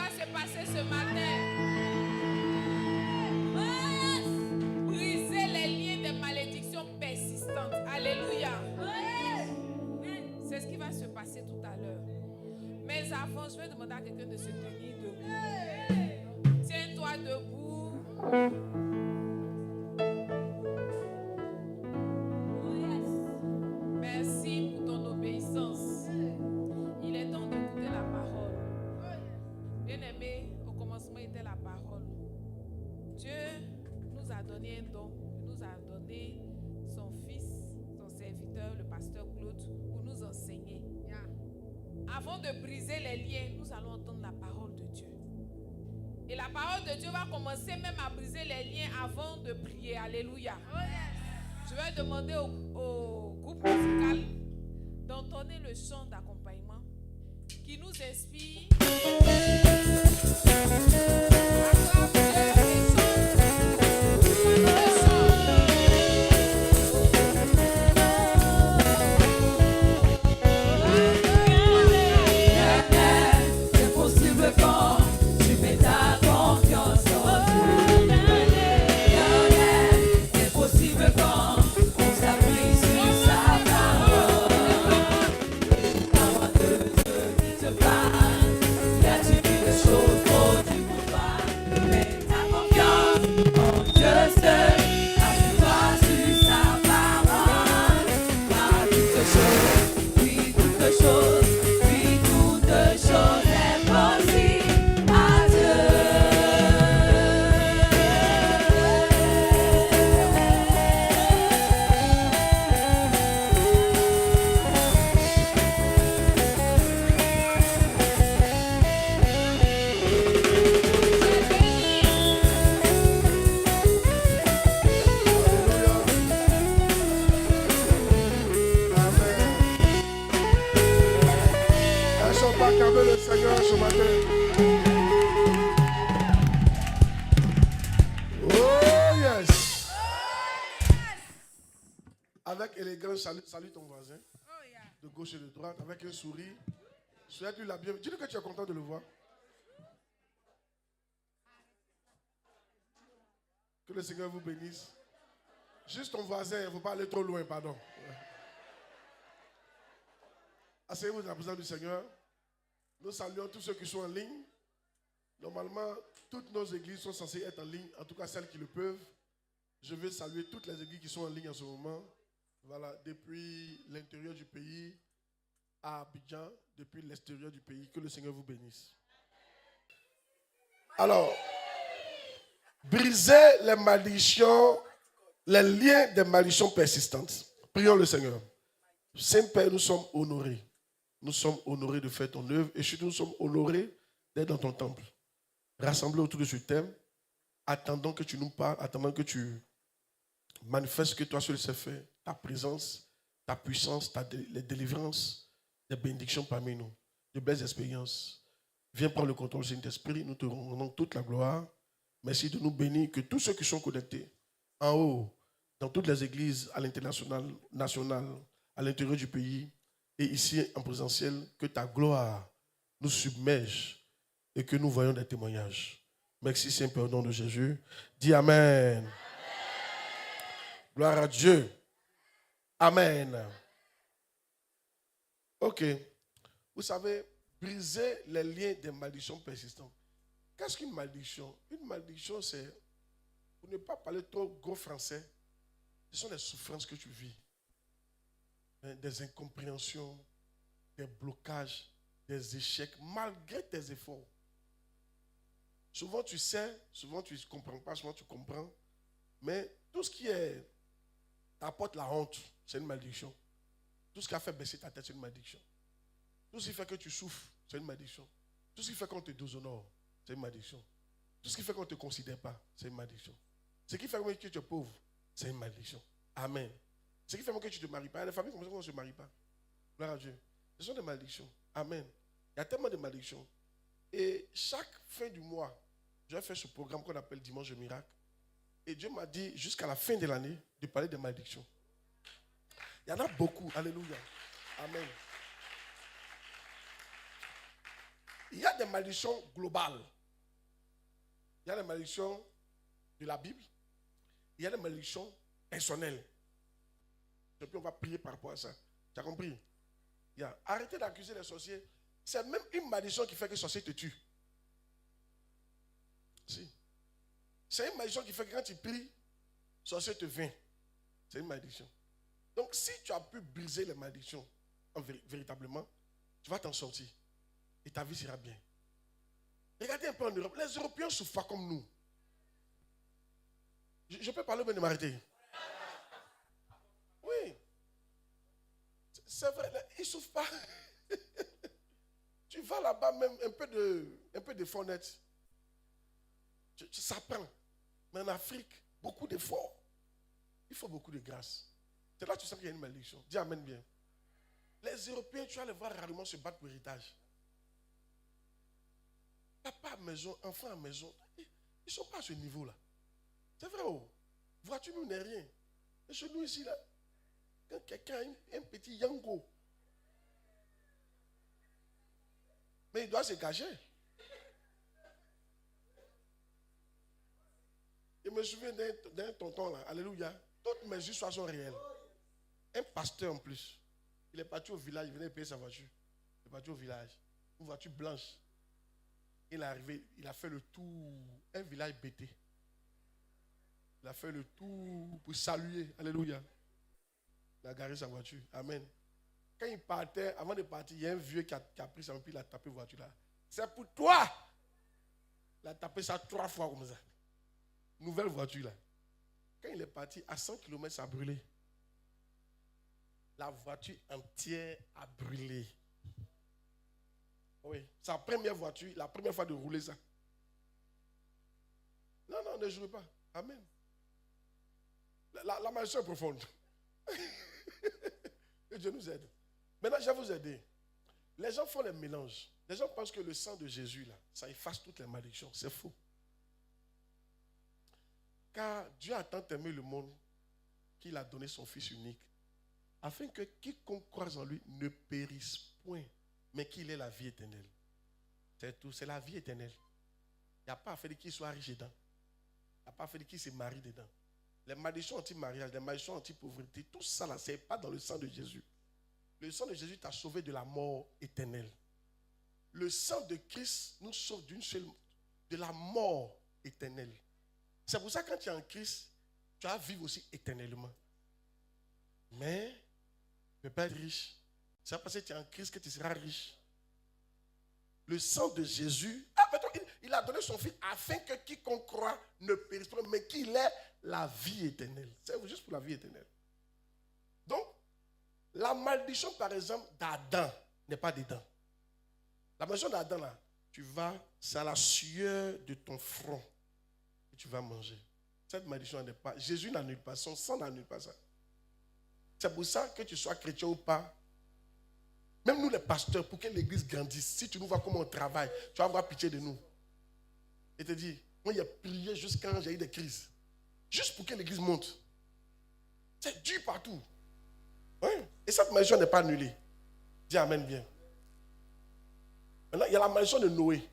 va se passer ce matin. Briser les liens des malédictions persistantes. Alléluia. C'est ce qui va se passer tout à l'heure. Mais avant, je vais demander à quelqu'un de se tenir debout. Tiens-toi debout. Merci pour ton obéissance. Il est temps d'écouter la parole. Bien-aimé, au commencement était la parole. Dieu nous a donné un don. Il nous a donné son fils, son serviteur, le pasteur Claude, pour nous enseigner. Avant de briser les liens, nous allons entendre la parole de Dieu. Et la parole de Dieu va commencer même à briser les liens avant de prier. Alléluia. Je vais demander au groupe musical d'entonner le chant d'accompagnement qui nous inspire. C'est possible quand tu mets ta confiance en Dieu. C'est possible quand on s'appuie sur sa parole. Avant que Dieu te parle, y a-t-il quelque chose dont tu ne peux pas? Mets ta confiance en Dieu seul. Appuie-toi sur sa parole. Car toute chose, oui, toute chose. Le Seigneur ce matin. Oh yes. Avec élégance, salue ton voisin. De gauche et de droite, avec un sourire. Souhaite-lui la bienvenue. Dis-lui que tu es content de le voir. Que le Seigneur vous bénisse. Juste ton voisin, il ne faut pas aller trop loin, pardon. Asseyez-vous dans la présence du Seigneur. Nous saluons tous ceux qui sont en ligne. Normalement, toutes nos églises sont censées être en ligne, en tout cas celles qui le peuvent. Je veux saluer toutes les églises qui sont en ligne en ce moment. Voilà, depuis l'intérieur du pays à Abidjan, depuis l'extérieur du pays. Que le Seigneur vous bénisse. Alors, briser les malédictions, les liens des malédictions persistantes. Prions le Seigneur. Saint-Père, nous sommes honorés. Nous sommes honorés de faire ton œuvre et surtout nous sommes honorés d'être dans ton temple. Rassemblés autour de ce thème, attendons que tu nous parles, attendons que tu manifestes ce que toi seul sais faire, ta présence, ta puissance, les délivrances, des bénédictions parmi nous, de belles expériences. Viens prendre le contrôle, Saint-Esprit, nous te rendons toute la gloire. Merci de nous bénir, que tous ceux qui sont connectés en haut, dans toutes les églises à l'international, national, à l'intérieur du pays, et ici en présentiel, que ta gloire nous submerge et que nous voyons des témoignages. Merci Saint-Père au nom de Jésus. Dis Amen. Amen. Gloire à Dieu. Amen. Ok. Vous savez, briser les liens des malédictions persistantes. Qu'est-ce qu'une malédiction? Une malédiction, c'est, pour ne pas parler trop gros français, ce sont des souffrances que tu vis. Des incompréhensions, des blocages, des échecs, malgré tes efforts. Souvent tu sais, souvent tu ne comprends pas, souvent tu comprends, mais tout ce qui t'apporte la honte, c'est une malédiction. Tout ce qui a fait baisser ta tête, c'est une malédiction. Tout ce qui fait que tu souffres, c'est une malédiction. Tout ce qui fait qu'on te déshonore, c'est une malédiction. Tout ce qui fait qu'on ne te considère pas, c'est une malédiction. Ce qui fait que tu es pauvre, c'est une malédiction. Amen. Ce qui fait que tu ne te maries pas. Il y a des familles comme ça qu'on ne se marie pas. Gloire à Dieu. Ce sont des malédictions. Amen. Il y a tellement de malédictions. Et chaque fin du mois, je vais faire ce programme qu'on appelle Dimanche de Miracle. Et Dieu m'a dit, jusqu'à la fin de l'année, de parler des malédictions. Il y en a beaucoup. Alléluia. Amen. Il y a des malédictions globales. Il y a des malédictions de la Bible. Il y a des malédictions personnelles. Et puis on va prier par rapport à ça. Tu as compris? Arrêtez d'accuser les sorciers. C'est même une malédiction qui fait que les sorciers te tuent. Si. C'est une malédiction qui fait que quand tu pries, le sorcier te vient. C'est une malédiction. Donc si tu as pu briser les malédictions, véritablement, tu vas t'en sortir. Et ta vie sera bien. Regardez un peu en Europe. Les Européens souffrent pas comme nous. Je peux parler ou bien de m'arrêter? Oui. C'est vrai, ils ne souffrent pas. Tu vas là-bas, même un peu de fondette. Ça prend. Mais en Afrique, beaucoup d'efforts. Il faut beaucoup de grâce. C'est là que tu sens qu'il y a une malédiction. Dis amen bien. Les Européens, tu vas les voir rarement se battre pour l'héritage. Papa à maison, enfant à maison, ils ne sont pas à ce niveau-là. C'est vrai, oh. Vois-tu, nous n'est rien. Et chez nous ici, là, quand quelqu'un a un petit yango, mais il doit se cacher. Je me souviens d'un tonton là, alléluia. Toutes mes histoires sont réelles. Un pasteur en plus. Il est parti au village, il venait payer sa voiture. Il est parti au village. Une voiture blanche. Il est arrivé, il a fait le tour. Un village bêté. Il a fait le tour pour saluer. Alléluia. Il a garé sa voiture. Amen. Quand il partait, avant de partir, il y a un vieux qui a pris sa main, puis il a tapé la voiture là. C'est pour toi. Il a tapé ça 3 fois comme ça. Nouvelle voiture là. Quand il est parti, à 100 km, ça a brûlé. La voiture entière a brûlé. Oui, sa première voiture, la première fois de rouler ça. Non, ne jouez pas. Amen. La malédiction est profonde. Que Dieu nous aide. Maintenant, je vais vous aider. Les gens font les mélanges. Les gens pensent que le sang de Jésus, là, ça efface toutes les malédictions. C'est faux. Car Dieu a tant aimé le monde qu'il a donné son Fils unique, afin que quiconque croise en lui ne périsse point, mais qu'il ait la vie éternelle. C'est tout, c'est la vie éternelle. Il n'y a pas à faire qu'il soit riche dedans. Il n'y a pas à faire qu'il se marie dedans. Les malédictions anti-mariage, les malédictions anti-pauvreté, tout ça là, ce n'est pas dans le sang de Jésus. Le sang de Jésus t'a sauvé de la mort éternelle. Le sang de Christ nous sauve de la mort éternelle. C'est pour ça que quand tu es en Christ, tu vas vivre aussi éternellement. Mais tu ne peux pas être riche. C'est parce que tu es en Christ que tu seras riche. Le sang de Jésus, il a donné son Fils afin que quiconque croit ne périsse pas, mais qu'il ait la vie éternelle. C'est juste pour la vie éternelle. Donc, la malédiction, par exemple, d'Adam n'est pas dedans. La malédiction d'Adam, là, c'est à la sueur de ton front que tu vas manger. Cette malédiction n'est pas. Jésus n'annule pas, son sang n'annule pas ça. C'est pour ça que tu sois chrétien ou pas. Même nous les pasteurs, pour que l'église grandisse, si tu nous vois comment on travaille, tu vas avoir pitié de nous. Et te dire, moi j'ai prié jusqu'à quand j'ai eu des crises. Juste pour que l'église monte. C'est dur partout. Ouais. Et cette malédiction n'est pas annulée. Dis amen bien. Maintenant, il y a la malédiction de Noé.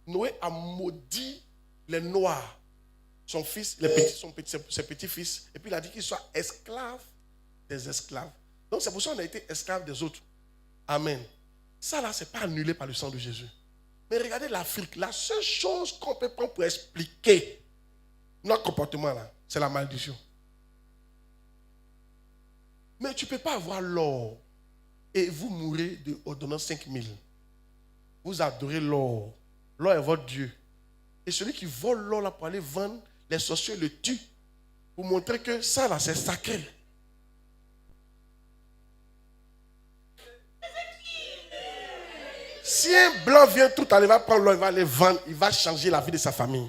Noé a maudit les Noirs. Son fils, ses petits-fils. Et puis il a dit qu'ils soient esclaves des esclaves. Donc c'est pour ça qu'on a été esclaves des autres. Amen. Ça là, ce n'est pas annulé par le sang de Jésus. Mais regardez l'Afrique. La seule chose qu'on peut prendre pour expliquer notre comportement là, c'est la malédiction. Mais tu ne peux pas avoir l'or et vous mourrez de ordonnance 5000. Vous adorez l'or. L'or est votre Dieu. Et celui qui vole l'or là pour aller vendre, les sorciers le tuent. Pour montrer que ça là, c'est sacré. Si un blanc vient tout à l'heure, il va prendre l'or, il va aller vendre, il va changer la vie de sa famille.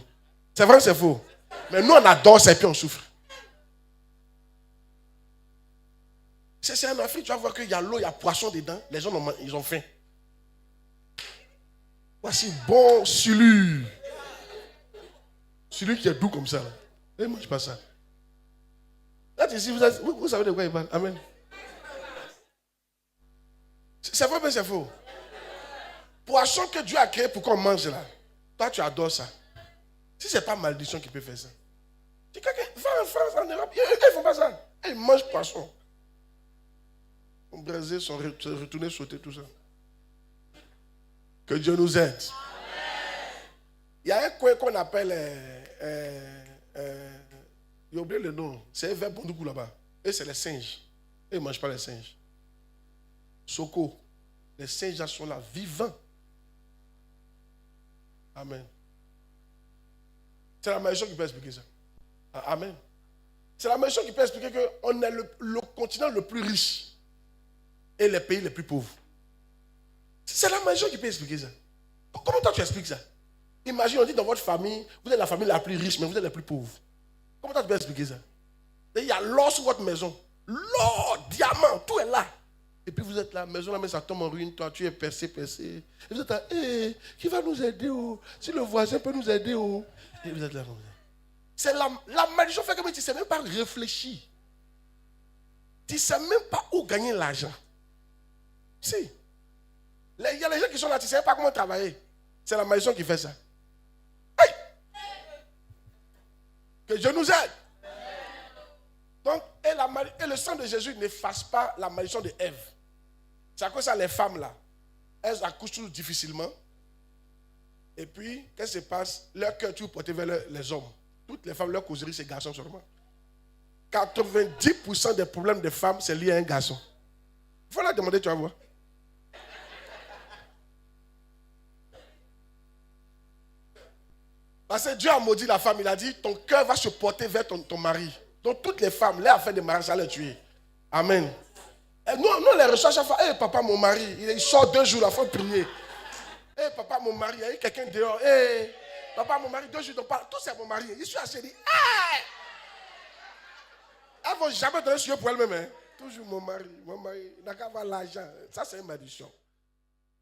C'est vrai ou c'est faux? Mais nous, on adore ça et puis on souffre. C'est en Afrique, tu vas voir qu'il y a l'eau, il y a poisson dedans. Les gens, ils ont faim. Voici bon silure. Silure qui est doux comme ça. Ne mange pas ça. Là, ici, vous savez de quoi il parle. Amen. C'est vrai, mais c'est faux. poisson que Dieu a créé pour qu'on mange là. Toi, tu adores ça. Si ce n'est pas malédiction qui peut faire ça. Tu quelqu'un va en France, en Europe, ils ne font pas ça. Ils mangent poisson. Les Brésiliens sont retournés sauter tout ça. Que Dieu nous aide. Il y a un coin qu'on appelle... j'ai oublié le nom. C'est un verbe bondoukou là-bas. Et c'est les singes. Et ils ne mangent pas les singes. Soko. Les singes là sont là, vivants. Amen. C'est la malédiction qui peut expliquer ça. Amen. C'est la malédiction qui peut expliquer qu'on est le continent le plus riche et les pays les plus pauvres. C'est la malédiction qui peut expliquer ça. Comment toi tu expliques ça? Imagine, on dit dans votre famille, vous êtes la famille la plus riche, mais vous êtes la plus pauvre. Comment toi tu peux expliquer ça? Il y a l'or sur votre maison. L'or, diamant, tout est là. Et puis vous êtes là, maison là, mais ça tombe en ruine, toi tu es percé. Et vous êtes là, qui va nous aider? Si le voisin peut nous aider. Et vous êtes là. C'est la malédiction fait que tu ne sais même pas réfléchir. Tu ne sais même pas où gagner l'argent. Si. Il y a les gens qui sont là, tu ne sais pas comment travailler. C'est la malédiction qui fait ça. Hey! Que Dieu nous aide. Donc, et le sang de Jésus n'efface pas la malédiction de Ève. C'est à cause de ça, les femmes là, elles accouchent toujours difficilement. Et puis, qu'est-ce qui se passe? Leur cœur est toujours porté vers les hommes. Toutes les femmes, leur causerie, c'est garçons seulement. 90% des problèmes des femmes, c'est lié à un garçon. Il faut la demander, tu vas voir. Parce que Dieu a maudit la femme, il a dit, ton cœur va se porter vers ton mari. Donc toutes les femmes, les affaires de mariage, ça les tuer. Amen. Et nous les recherches à faire, hey, papa, mon mari, il sort 2 jours, il faut prier. Hey, papa, mon mari, il y a eu quelqu'un dehors. Hey, papa, mon mari, 2 jours, donc tout c'est mon mari. Il suis assez dit, hey! Elles ne vont jamais donner sur eux pour elles-mêmes. Hein. Toujours mon mari, il n'a qu'à avoir l'argent. Ça, c'est une malédiction.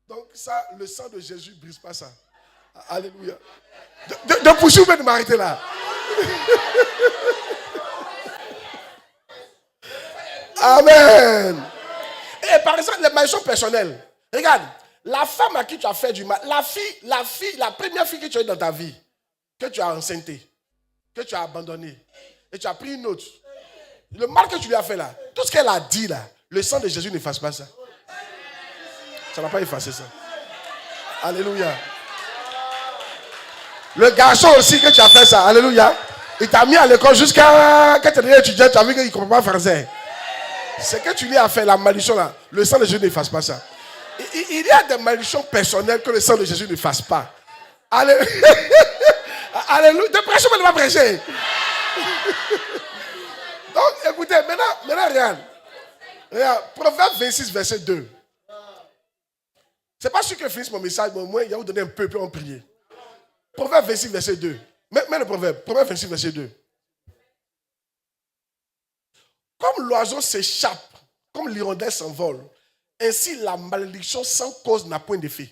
Donc ça, le sang de Jésus ne brise pas ça. Alléluia. De poursuivre ou de m'arrêter là? Amen. Et par exemple, les malédictions personnelles. Regarde, la femme à qui tu as fait du mal, la première fille que tu as eue dans ta vie, que tu as enceinté, que tu as abandonné, et tu as pris une autre. Le mal que tu lui as fait là, tout ce qu'elle a dit là, le sang de Jésus n'efface pas ça. Ça ne va pas effacer ça. Alléluia. Le garçon aussi que tu as fait ça, alléluia. Il t'a mis à l'école jusqu'à quand tu es étudiant, tu as vu qu'il ne comprend pas français. C'est que tu lui as fait la malédiction là. Le sang de Jésus n'efface pas ça. Il y a des malédictions personnelles que le sang de Jésus n'efface pas. Alléluia. Alléluia. De prêcher, mais ne pas prêcher. Donc, écoutez, maintenant regarde. Proverbe 26, verset 2. C'est pas sûr que je finisse mon message, mais au moins, il va vous donner un peu, puis on prier. Proverbe 26, verset 2. Mets le proverbe. Proverbe 26, verset 2. Comme l'oiseau s'échappe, comme l'hirondelle s'envole, ainsi la malédiction sans cause n'a point d'effet.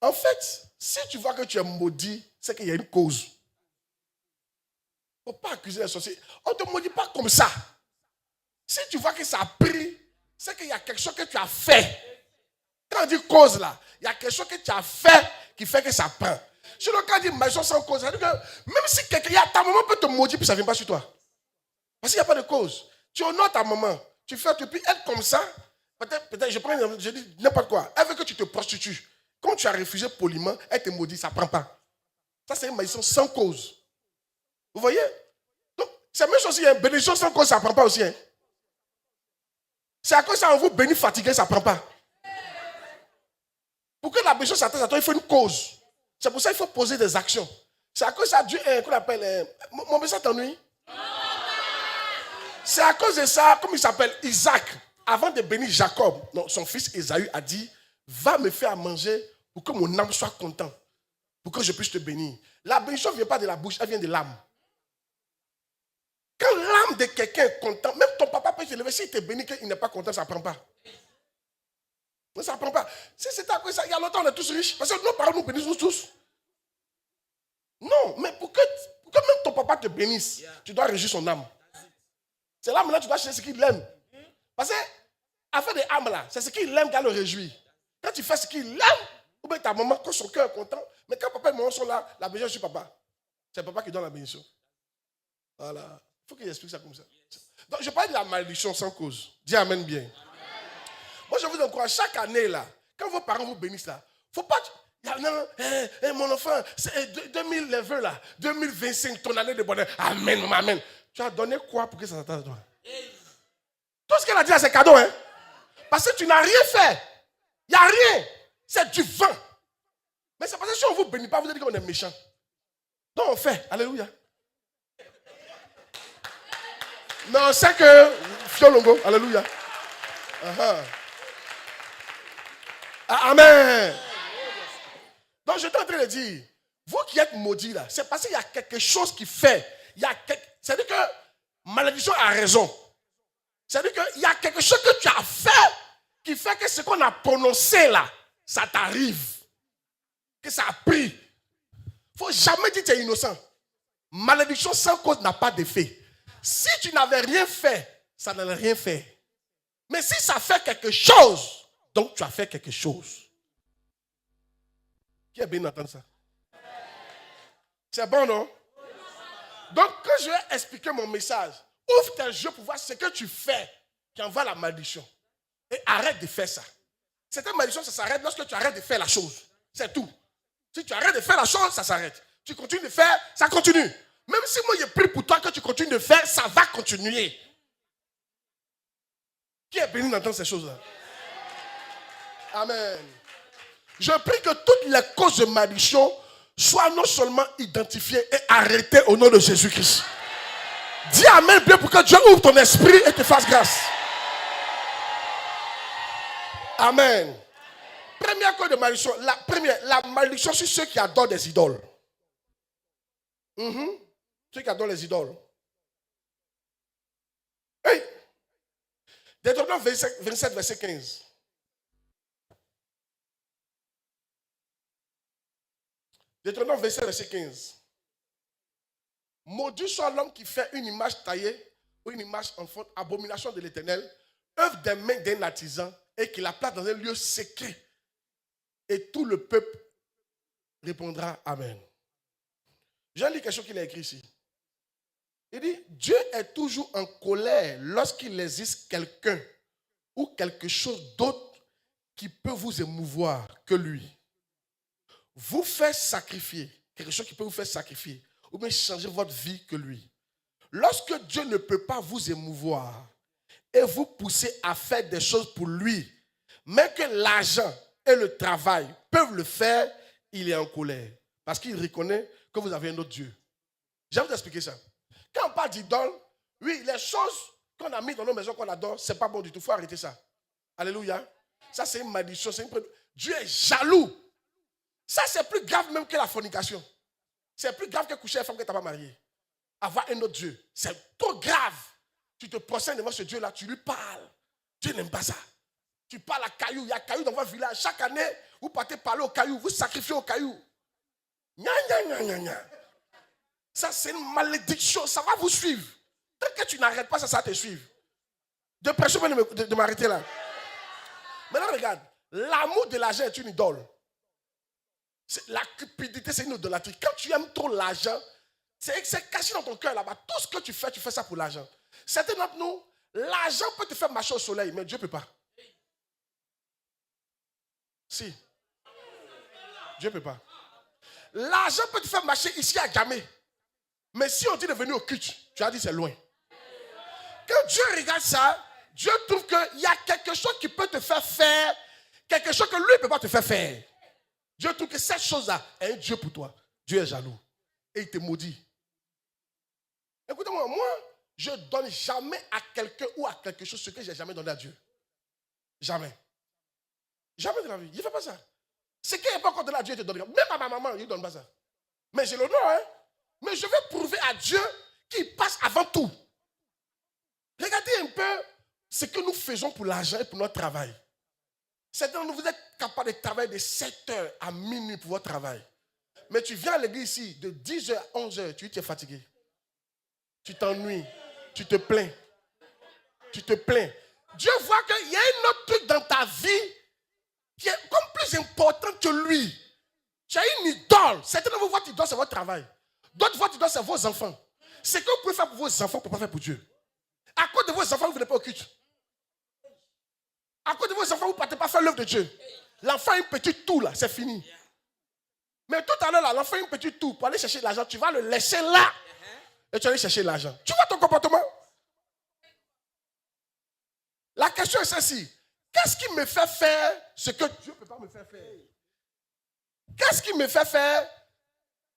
En fait, si tu vois que tu es maudit, c'est qu'il y a une cause. Il ne faut pas accuser les sorciers. On ne te maudit pas comme ça. Si tu vois que ça a pris, c'est qu'il y a quelque chose que tu as fait. Quand on dit cause là, il y a quelque chose que tu as fait qui fait que ça prend. Sur le cas dit malédiction sans cause, ça veut dire que même si ta maman peut te maudire, puis ça ne vient pas sur toi. Parce qu'il n'y a pas de cause. Tu honores ta maman, tu fais tout, puis elle comme ça, peut-être, je dis n'importe quoi. Elle veut que tu te prostitues. Quand tu as refusé poliment, elle te maudit, ça ne prend pas. Ça, c'est une malédiction sans cause. Vous voyez? Donc, c'est la même chose, il y a une bénédiction sans cause, ça ne prend pas aussi. Hein? C'est à cause ça, on vous bénit fatigué, ça ne prend pas. Pour que la bénédiction s'attende à toi, il faut une cause. C'est pour ça qu'il faut poser des actions. C'est à cause de ça, Dieu, qu'on appelle, mon message t'ennuie? C'est à cause de ça, comme il s'appelle Isaac, avant de bénir Jacob, son fils Ésaü a dit, va me faire à manger pour que mon âme soit contente, pour que je puisse te bénir. La bénédiction ne vient pas de la bouche, elle vient de l'âme. Quand l'âme de quelqu'un est contente, même ton papa peut se lever, s'il te bénit, qu'il n'est pas content, ça ne prend pas. Ça ne prend pas. Si c'était à cause de ça, il y a longtemps, on est tous riches, parce que nos parents nous bénissent tous. Non, mais pour que même ton papa te bénisse, tu dois régir son âme. C'est là maintenant tu dois chercher ce qu'il aime. Parce que, affaire des âmes là, c'est ce qu'il aime qui a le réjouir. Quand tu fais ce qu'il aime, Ou bien ta maman, quand son cœur est content, mais quand papa et maman sont là, la bénédiction sur papa. C'est papa qui donne la bénédiction. Voilà. Il faut qu'il explique ça comme ça. Donc, je parle de la malédiction sans cause. Dis amen bien. Amen. Moi, je vous encourage chaque année, là, quand vos parents vous bénissent, là, il ne faut pas... mon enfant, c'est 2020, là, 2025, ton année de bonheur. Amen, maman, amen. Tu as donné quoi pour que ça s'attende à toi? Tout ce qu'elle a dit là, c'est cadeau, hein? Parce que tu n'as rien fait. Il n'y a rien. C'est du vent. Mais c'est parce que si on ne vous bénit pas, vous allez dire qu'on est méchant. Donc on fait. Alléluia. Non, c'est que Fiolongo. Alléluia. Amen. Donc je suis en train de dire, vous qui êtes maudits là, c'est parce qu'il y a quelque chose qui fait. C'est-à-dire que malédiction a raison. C'est-à-dire qu'il y a quelque chose que tu as fait qui fait que ce qu'on a prononcé là, ça t'arrive. Que ça a pris. Il ne faut jamais dire que tu es innocent. Malédiction sans cause n'a pas d'effet. Si tu n'avais rien fait, ça n'allait rien faire. Mais si ça fait quelque chose, donc tu as fait quelque chose. Qui est bien d'entendre ça? C'est bon, non? Donc, quand je vais expliquer mon message, ouvre tes yeux pour voir ce que tu fais qui envoie la malédiction. Et arrête de faire ça. Cette malédiction, ça s'arrête lorsque tu arrêtes de faire la chose. C'est tout. Si tu arrêtes de faire la chose, ça s'arrête. Tu continues de faire, ça continue. Même si moi, je prie pour toi que tu continues de faire, ça va continuer. Qui est béni d'entendre ces choses-là? Amen. Je prie que toutes les causes de malédiction soient non seulement identifiées et arrêtées au nom de Jésus-Christ. Dis amen bien pour que Dieu ouvre ton esprit et te fasse grâce. Amen. Première cause de malédiction. La malédiction sur ceux qui adorent des idoles. Ceux qui adorent les idoles. Hey! Deutéronome 27, verset 15. Deutéronome 27, verset 15. Maudit soit l'homme qui fait une image taillée ou une image en forme, abomination de l'Éternel, œuvre des mains d'un artisan et qui la place dans un lieu secret. Et tout le peuple répondra Amen. J'ai lu quelque chose qu'il a écrit ici. Il dit, Dieu est toujours en colère lorsqu'il existe quelqu'un ou quelque chose d'autre qui peut vous émouvoir que lui. Vous faites sacrifier, quelque chose qui peut vous faire sacrifier, ou bien changer votre vie que lui. Lorsque Dieu ne peut pas vous émouvoir et vous pousser à faire des choses pour lui, mais que l'argent et le travail peuvent le faire, il est en colère. Parce qu'il reconnaît que vous avez un autre Dieu. Je vais vous expliquer ça. Quand on parle d'idole, oui, les choses qu'on a mises dans nos maisons qu'on adore, ce n'est pas bon du tout. Il faut arrêter ça. Alléluia. Ça, c'est une malédiction. Dieu est jaloux. Ça, c'est plus grave même que la fornication. C'est plus grave que coucher avec une femme que tu n'as pas mariée. Avoir un autre Dieu. C'est trop grave. Tu te procèdes devant ce Dieu-là, tu lui parles. Dieu n'aime pas ça. Tu parles à caillou. Il y a caillou dans votre village. Chaque année, vous partez parler au caillou. Vous sacrifiez au caillou. Gna, gna, gna, gna, gna. Ça, c'est une malédiction. Ça va vous suivre. Tant que tu n'arrêtes pas, ça va te suivre. De pression de m'arrêter là. Maintenant, regarde. L'amour de l'argent est une idole. La cupidité, c'est une idolâtrie. Quand tu aimes trop l'argent, c'est caché dans ton cœur là-bas. Tout ce que tu fais ça pour l'argent. Certains d'entre nous, l'argent peut te faire marcher au soleil, mais Dieu ne peut pas. Si. Dieu ne peut pas. L'argent peut te faire marcher ici à Gamay. Mais si on dit de venir au culte, tu as dit c'est loin. Quand Dieu regarde ça, Dieu trouve qu'il y a quelque chose qui peut te faire faire, quelque chose que lui ne peut pas te faire faire. Dieu trouve que cette chose-là est un Dieu pour toi. Dieu est jaloux. Et il te maudit. Écoutez-moi, moi, je ne donne jamais à quelqu'un ou à quelque chose ce que je n'ai jamais donné à Dieu. Jamais. Jamais de la vie. Je ne fais pas ça. Ce qui n'est pas encore donné à Dieu, il te donne. Même à ma maman, il ne donne pas ça. Mais j'ai l'honneur, hein. Mais je vais prouver à Dieu qu'il passe avant tout. Regardez un peu ce que nous faisons pour l'argent et pour notre travail. Certains de vous êtes capables de travailler de 7h à minuit pour votre travail. Mais tu viens à l'église ici de 10h à 11h, tu es fatigué. Tu t'ennuies. Tu te plains. Tu te plains. Dieu voit qu'il y a un autre truc dans ta vie qui est comme plus importante que lui. Tu as une idole. Certains de vous, votre idole, c'est votre travail. D'autres, votre idole, c'est vos enfants. Ce que vous pouvez faire pour vos enfants, vous ne pouvez pas faire pour Dieu. À cause de vos enfants, vous ne venez pas au culte. À cause de vos enfants, vous ne partez pas faire l'œuvre de Dieu. L'enfant a une petite toux là, c'est fini. Mais tout à l'heure, là, l'enfant a une petite toux pour aller chercher l'argent. Tu vas le laisser là et tu vas aller chercher l'argent. Tu vois ton comportement? La question est celle-ci. Qu'est-ce qui me fait faire ce que Dieu ne peut pas me faire faire? Qu'est-ce qui me fait faire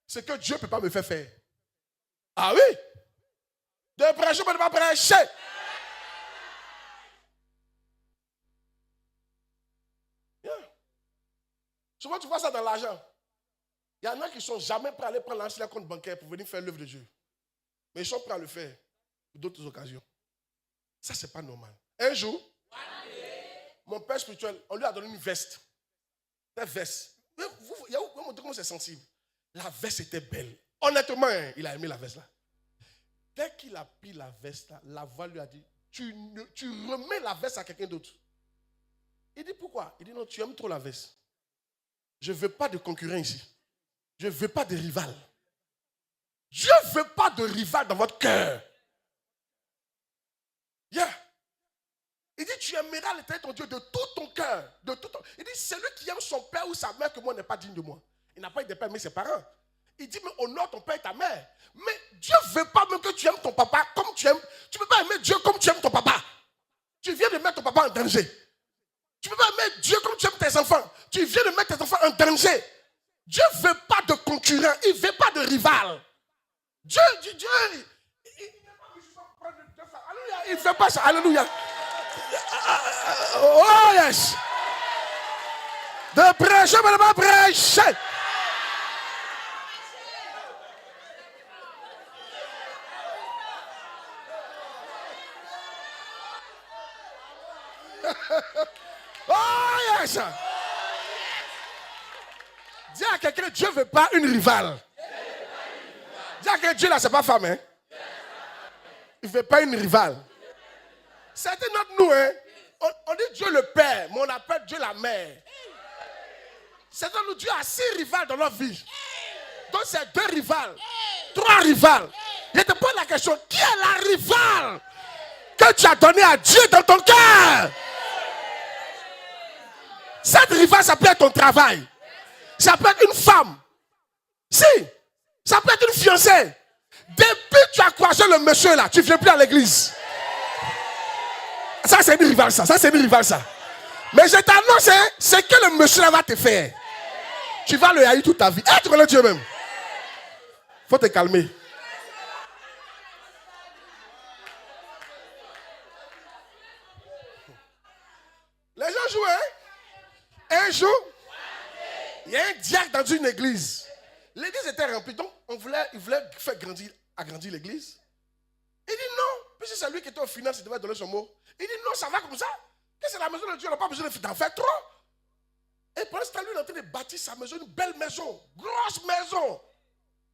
ce que Dieu ne peut pas me faire faire? Ah oui? De prêcher, mais de ne pas prêcher. Yeah. Souvent, tu vois ça dans l'argent. Il y en a qui ne sont jamais prêts à aller prendre l'ancien compte bancaire pour venir faire l'œuvre de Dieu. Mais ils sont prêts à le faire pour d'autres occasions. Ça, ce n'est pas normal. Un jour, mon père spirituel, on lui a donné une veste. Une veste. Vous montrez comment c'est sensible. La veste était belle. Honnêtement, hein, il a aimé la veste là. Dès qu'il a pris la veste là, la voix lui a dit, tu remets la veste à quelqu'un d'autre. Il dit pourquoi? Il dit non, tu aimes trop la veste. Je ne veux pas de concurrent ici. Je ne veux pas de rival. Dieu ne veut pas de rival dans votre cœur. Yeah. Il dit, tu aimeras l'Éternel ton Dieu de tout ton cœur. Il dit, celui qui aime son père ou sa mère que moi n'est pas digne de moi. Il n'a pas eu de père, mais ses parents. Il dit, mais honore ton père et ta mère. Mais Dieu ne veut pas même que tu aimes ton papa comme tu aimes. Tu ne peux pas aimer Dieu comme tu aimes ton papa. Tu viens de mettre ton papa en danger. Tu ne peux pas aimer Dieu comme tu aimes tes enfants. Tu viens de mettre tes enfants en danger. Dieu ne veut pas de concurrent. Il ne veut pas de rival. Dieu, il ne fait pas ça. Alléluia. Oh yes. De prêcher, mais de pas prêcher. Oh yes. Dis à quelqu'un, Dieu ne veut pas une rivale. Dis à quelqu'un, Dieu là, c'est pas femme. Hein? Il ne veut pas une rivale. Certains d'entre nous, hein, on dit Dieu le Père, mais on appelle Dieu la Mère. Certains d'entre nous, Dieu a 6 rivales dans notre vie. Donc c'est 2 rivales, 3 rivales. Je te pose la question, qui est la rivale que tu as donnée à Dieu dans ton cœur? Cette rivale, ça peut être ton travail. Ça peut être une femme. Si, ça peut être une fiancée. Depuis que tu as croisé le monsieur là, tu ne viens plus à l'église. Ça, c'est une rivale, ça. Ça, c'est une rivale, ça. Mais je t'annonce, hein, c'est que le monsieur là va te faire. Tu vas le haïr toute ta vie. Tu connais Dieu même. Il faut te calmer. Les gens jouent, hein? Un jour, il y a un diacre dans une église. L'église était remplie, donc il voulait faire agrandir l'église. Il dit non, puisque c'est lui qui était au final, il devait donner son mot. Il dit non, ça va comme ça. Que c'est la maison de Dieu, on n'a pas besoin d'en faire trop. Et pendant ce temps, lui, il est en train de bâtir sa maison, une belle maison, grosse maison.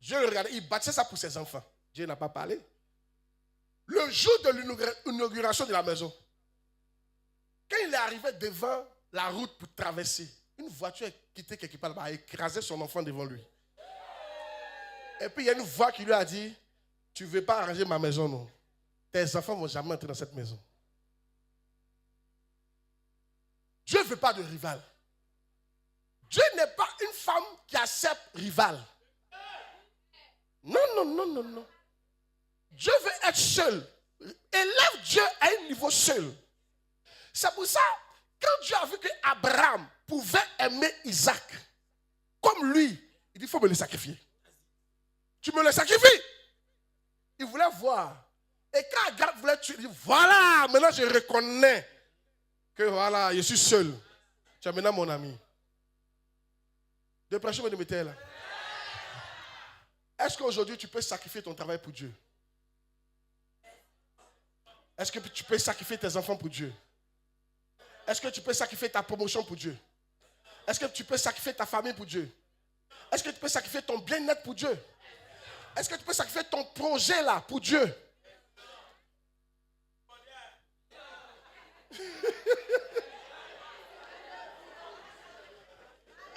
Dieu le regardait, il bâtissait ça pour ses enfants. Dieu n'a pas parlé. Le jour de l'inauguration de la maison, quand il est arrivé devant la route pour traverser, une voiture a quitté quelque part là-bas, a écrasé son enfant devant lui. Et puis il y a une voix qui lui a dit, tu ne veux pas arranger ma maison, non? Tes enfants ne vont jamais entrer dans cette maison. Dieu ne veut pas de rival. Dieu n'est pas une femme qui accepte rival. Non, non, non, non, non. Dieu veut être seul. Élève Dieu à un niveau seul. C'est pour ça, quand Dieu a vu qu'Abraham pouvait aimer Isaac, comme lui, il dit, il faut me le sacrifier. Tu me le sacrifies. Il voulait voir. Et quand Abraham voulait tuer, il dit, voilà, maintenant je reconnais que voilà, je suis seul. Tu es maintenant mon ami. De prêcher, me mettez là. Est-ce qu'aujourd'hui tu peux sacrifier ton travail pour Dieu? Est-ce que tu peux sacrifier tes enfants pour Dieu? Est-ce que tu peux sacrifier ta promotion pour Dieu? Est-ce que tu peux sacrifier ta famille pour Dieu? Est-ce que tu peux sacrifier ton bien-être pour Dieu? Est-ce que tu peux sacrifier ton projet là pour Dieu?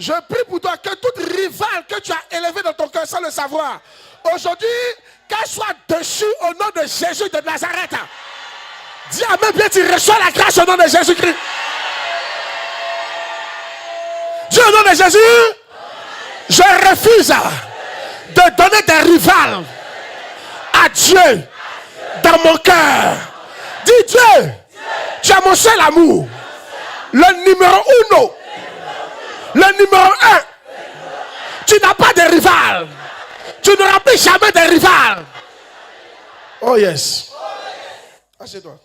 Je prie pour toi que toute rivale que tu as élevée dans ton cœur sans le savoir, aujourd'hui, qu'elle soit dessus au nom de Jésus de Nazareth. Dis amen, bien, tu reçois la grâce au nom de Jésus-Christ. Dis au nom de Jésus, je refuse de donner des rivales à Dieu dans mon cœur. Dis Dieu, tu as mon seul amour. Le numéro 1. Le numéro 1. Tu n'as pas de rival. Tu n'auras plus jamais de rival. Oh yes. Assieds-toi.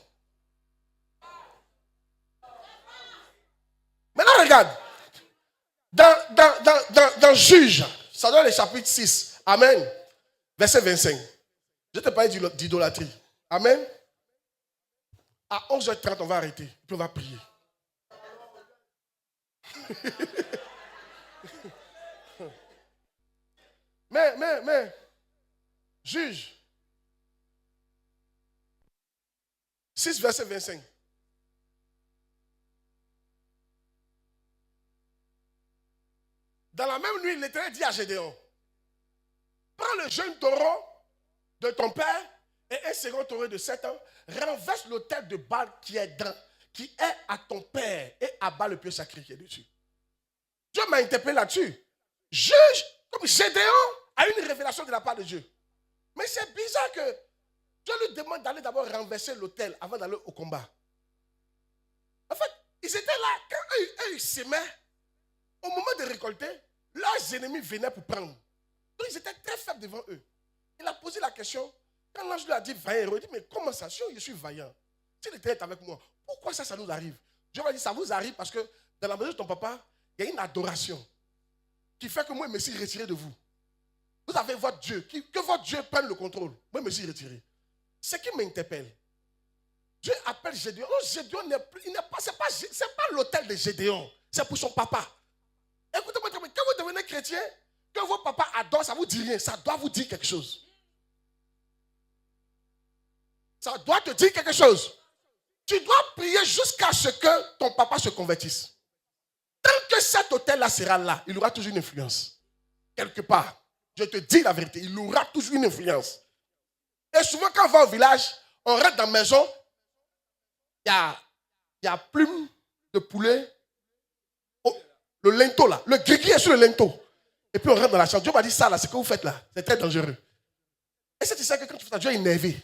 Maintenant regarde. Dans Juge, ça doit être le chapitre 6. Amen. Verset 25. Je te parle d'idolâtrie. Amen. À 11h30, on va arrêter. Puis on va prier. mais, Juge 6, verset 25. Dans la même nuit, l'Éternel dit à Gédéon, prends le jeune taureau de ton père et un second taureau de 7 ans, renverse l'autel de Baal qui est à ton père et abat le pieu sacré qui est dessus. Dieu m'a interpellé là-dessus. Juge, comme Gédéon a une révélation de la part de Dieu. Mais c'est bizarre que Dieu lui demande d'aller d'abord renverser l'autel avant d'aller au combat. En fait, ils étaient là, quand eux ils s'aimaient, au moment de récolter, leurs ennemis venaient pour prendre. Donc ils étaient très faibles devant eux. Il a posé la question, quand l'ange lui a dit vaillant, il dit, mais comment ça, si je suis vaillant, si l'Éternel est avec moi, pourquoi ça nous arrive? Dieu m'a dit, ça vous arrive parce que dans la maison de ton papa, il y a une adoration qui fait que moi, je me suis retiré de vous. Vous avez votre Dieu, que votre Dieu prenne le contrôle. Moi, je me suis retiré. Ce qui m'interpelle, Dieu appelle Gédéon. Non, Gédéon c'est pas l'autel de Gédéon, c'est pour son papa. Écoutez-moi, quand vous devenez chrétien, que vos papas adorent, ça ne vous dit rien, ça doit vous dire quelque chose. Ça doit te dire quelque chose. Tu dois prier jusqu'à ce que ton papa se convertisse. Tant que cet autel-là sera là, il aura toujours une influence. Quelque part, je te dis la vérité, il aura toujours une influence. Et souvent, quand on va au village, on rentre dans la maison, il y a plume de poulet, le linteau là, le gris est sur le linteau. Et puis on rentre dans la chambre. Dieu m'a dit ça là, ce que vous faites là, c'est très dangereux. Et c'est ça que quand tu fais ça, Dieu est énervé.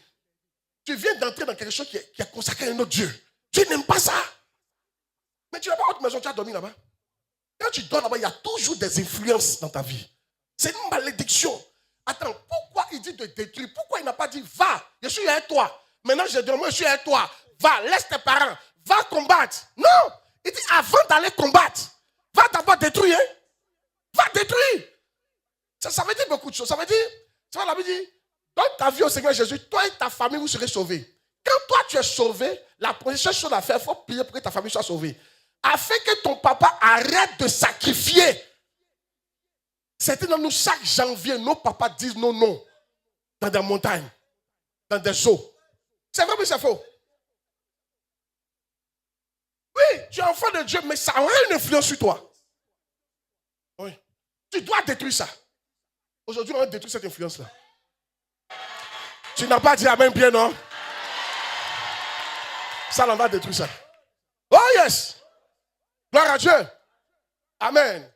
Tu viens d'entrer dans quelque chose qui est consacré à un autre Dieu. Dieu n'aime pas ça. Mais tu n'as pas votre maison, tu as dormi là-bas. Quand tu dors là-bas, il y a toujours des influences dans ta vie. C'est une malédiction. Attends, pourquoi il dit de détruire? Pourquoi il n'a pas dit va, je suis avec toi. Maintenant je dis moi je suis avec toi. Va, laisse tes parents, va combattre. Non, il dit avant d'aller combattre, va d'abord détruire. Hein? Va détruire. Ça veut dire beaucoup de choses. Ça veut dire, la Bible dit, donne ta vie au Seigneur Jésus, toi et ta famille, vous serez sauvés. Quand toi tu es sauvé, la première chose à faire, il faut prier pour que ta famille soit sauvée. Afin que ton papa arrête de sacrifier. C'était dans nous, chaque janvier, nos papas disent non, dans des montagnes, dans des eaux. C'est vrai ou c'est faux? Oui, tu es enfant de Dieu, mais ça aura une influence sur toi. Oui. Tu dois détruire ça. Aujourd'hui, on va détruire cette influence-là. Tu n'as pas dit amen bien, non? Ça, on va détruire ça. Oh yes! Gloire à Dieu. Amen.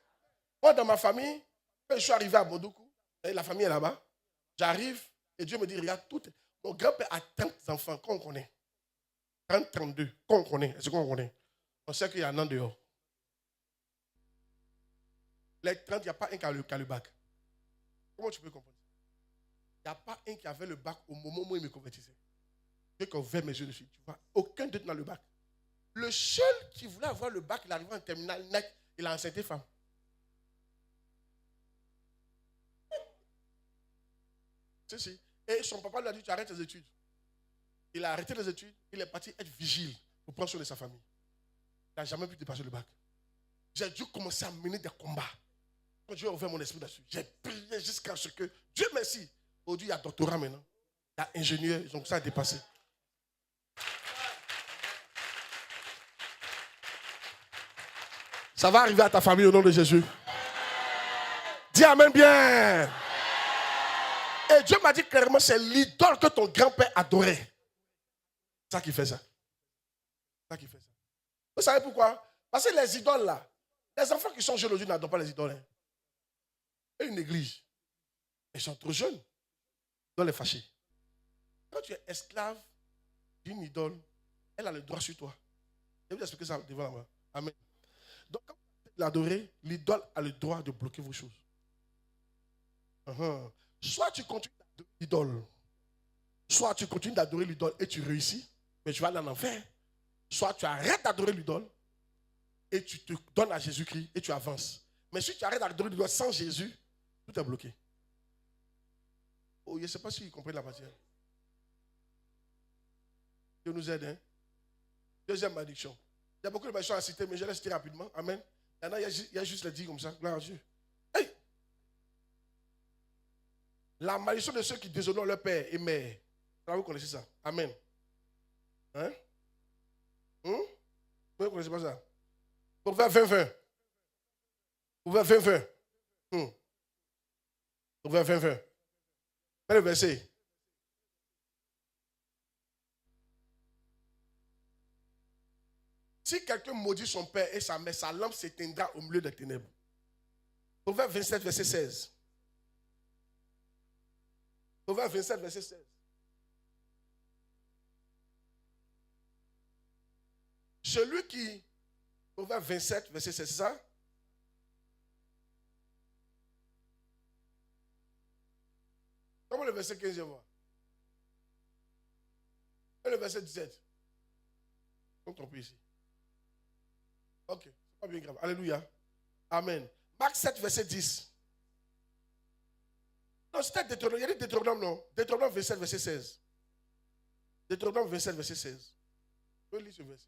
Moi, dans ma famille, quand je suis arrivé à Bondoukou, et la famille est là-bas, j'arrive et Dieu me dit, regarde, mon grand-père a 30 enfants qu'on connaît. 30, 32, qu'on connaît. Est-ce qu'on connaît? On sait qu'il y en a dehors. Les 30, il n'y a pas un qui a le bac. Comment tu peux comprendre? Il n'y a pas un qui avait le bac au moment où il me convertissait. J'ai ouvert mes yeux dessus. Tu vois, aucun d'eux n'a le bac. Le seul qui voulait avoir le bac, il arrivait en terminale net, il a enceinté femme. Si. Et son papa lui a dit, tu arrêtes tes études. Il a arrêté les études, il est parti être vigile pour prendre soin de sa famille. Il n'a jamais pu dépasser le bac. J'ai dû commencer à mener des combats. Quand Dieu a ouvert mon esprit là-dessus, j'ai prié jusqu'à ce que, Dieu merci, aujourd'hui il y a doctorat maintenant, il y a ingénieur, ils ont ça à dépasser. Ça va arriver à ta famille au nom de Jésus. Dis amen bien. Et Dieu m'a dit clairement, c'est l'idole que ton grand-père adorait. C'est ça qui fait ça. C'est ça qui fait ça. Vous savez pourquoi? Parce que les idoles là, les enfants qui sont jeunes aujourd'hui n'adorent pas les idoles. Hein. Et ils négligent. Ils sont trop jeunes. Ils doivent les fâcher. Quand tu es esclave d'une idole, elle a le droit sur toi. Je vais vous expliquer ça devant la main. Amen. Donc, quand vous l'adorez, l'idole a le droit de bloquer vos choses. Soit tu continues d'adorer l'idole, soit tu continues d'adorer l'idole et tu réussis, mais tu vas aller en enfer. Soit tu arrêtes d'adorer l'idole et tu te donnes à Jésus-Christ et tu avances. Mais si tu arrêtes d'adorer l'idole sans Jésus, tout est bloqué. Oh, je ne sais pas si vous comprenez la matière. Dieu nous aide. Hein? Deuxième malédiction. Il y a beaucoup de malédictions à citer, mais je laisse citer rapidement. Amen. Il y a juste les dire comme ça. Gloire à Dieu. Hey! La malédiction de ceux qui déshonorent leur père et mère. Vous connaissez ça. Amen. Hein? Vous ne connaissez pas ça? Proverbe 20-20. Proverbe 20-20. Proverbe 20-20. Mets le verset. Si quelqu'un maudit son père et sa mère, sa lampe s'éteindra au milieu des ténèbres. Proverbe 27, verset 16. Proverbe 27, verset 16. Celui qui... Proverbe 27, verset 16, c'est ça? Comment le verset 15, je vois? Et le verset 17. On trompe ici. Ok, c'est pas bien grave. Alléluia. Amen. Marc 7, verset 10. Non, c'était Deutéronome. Il y a dit Deutéronome, non? Deutéronome 27, verset 16. Deutéronome 27, verset 16. Je peux lire ce verset.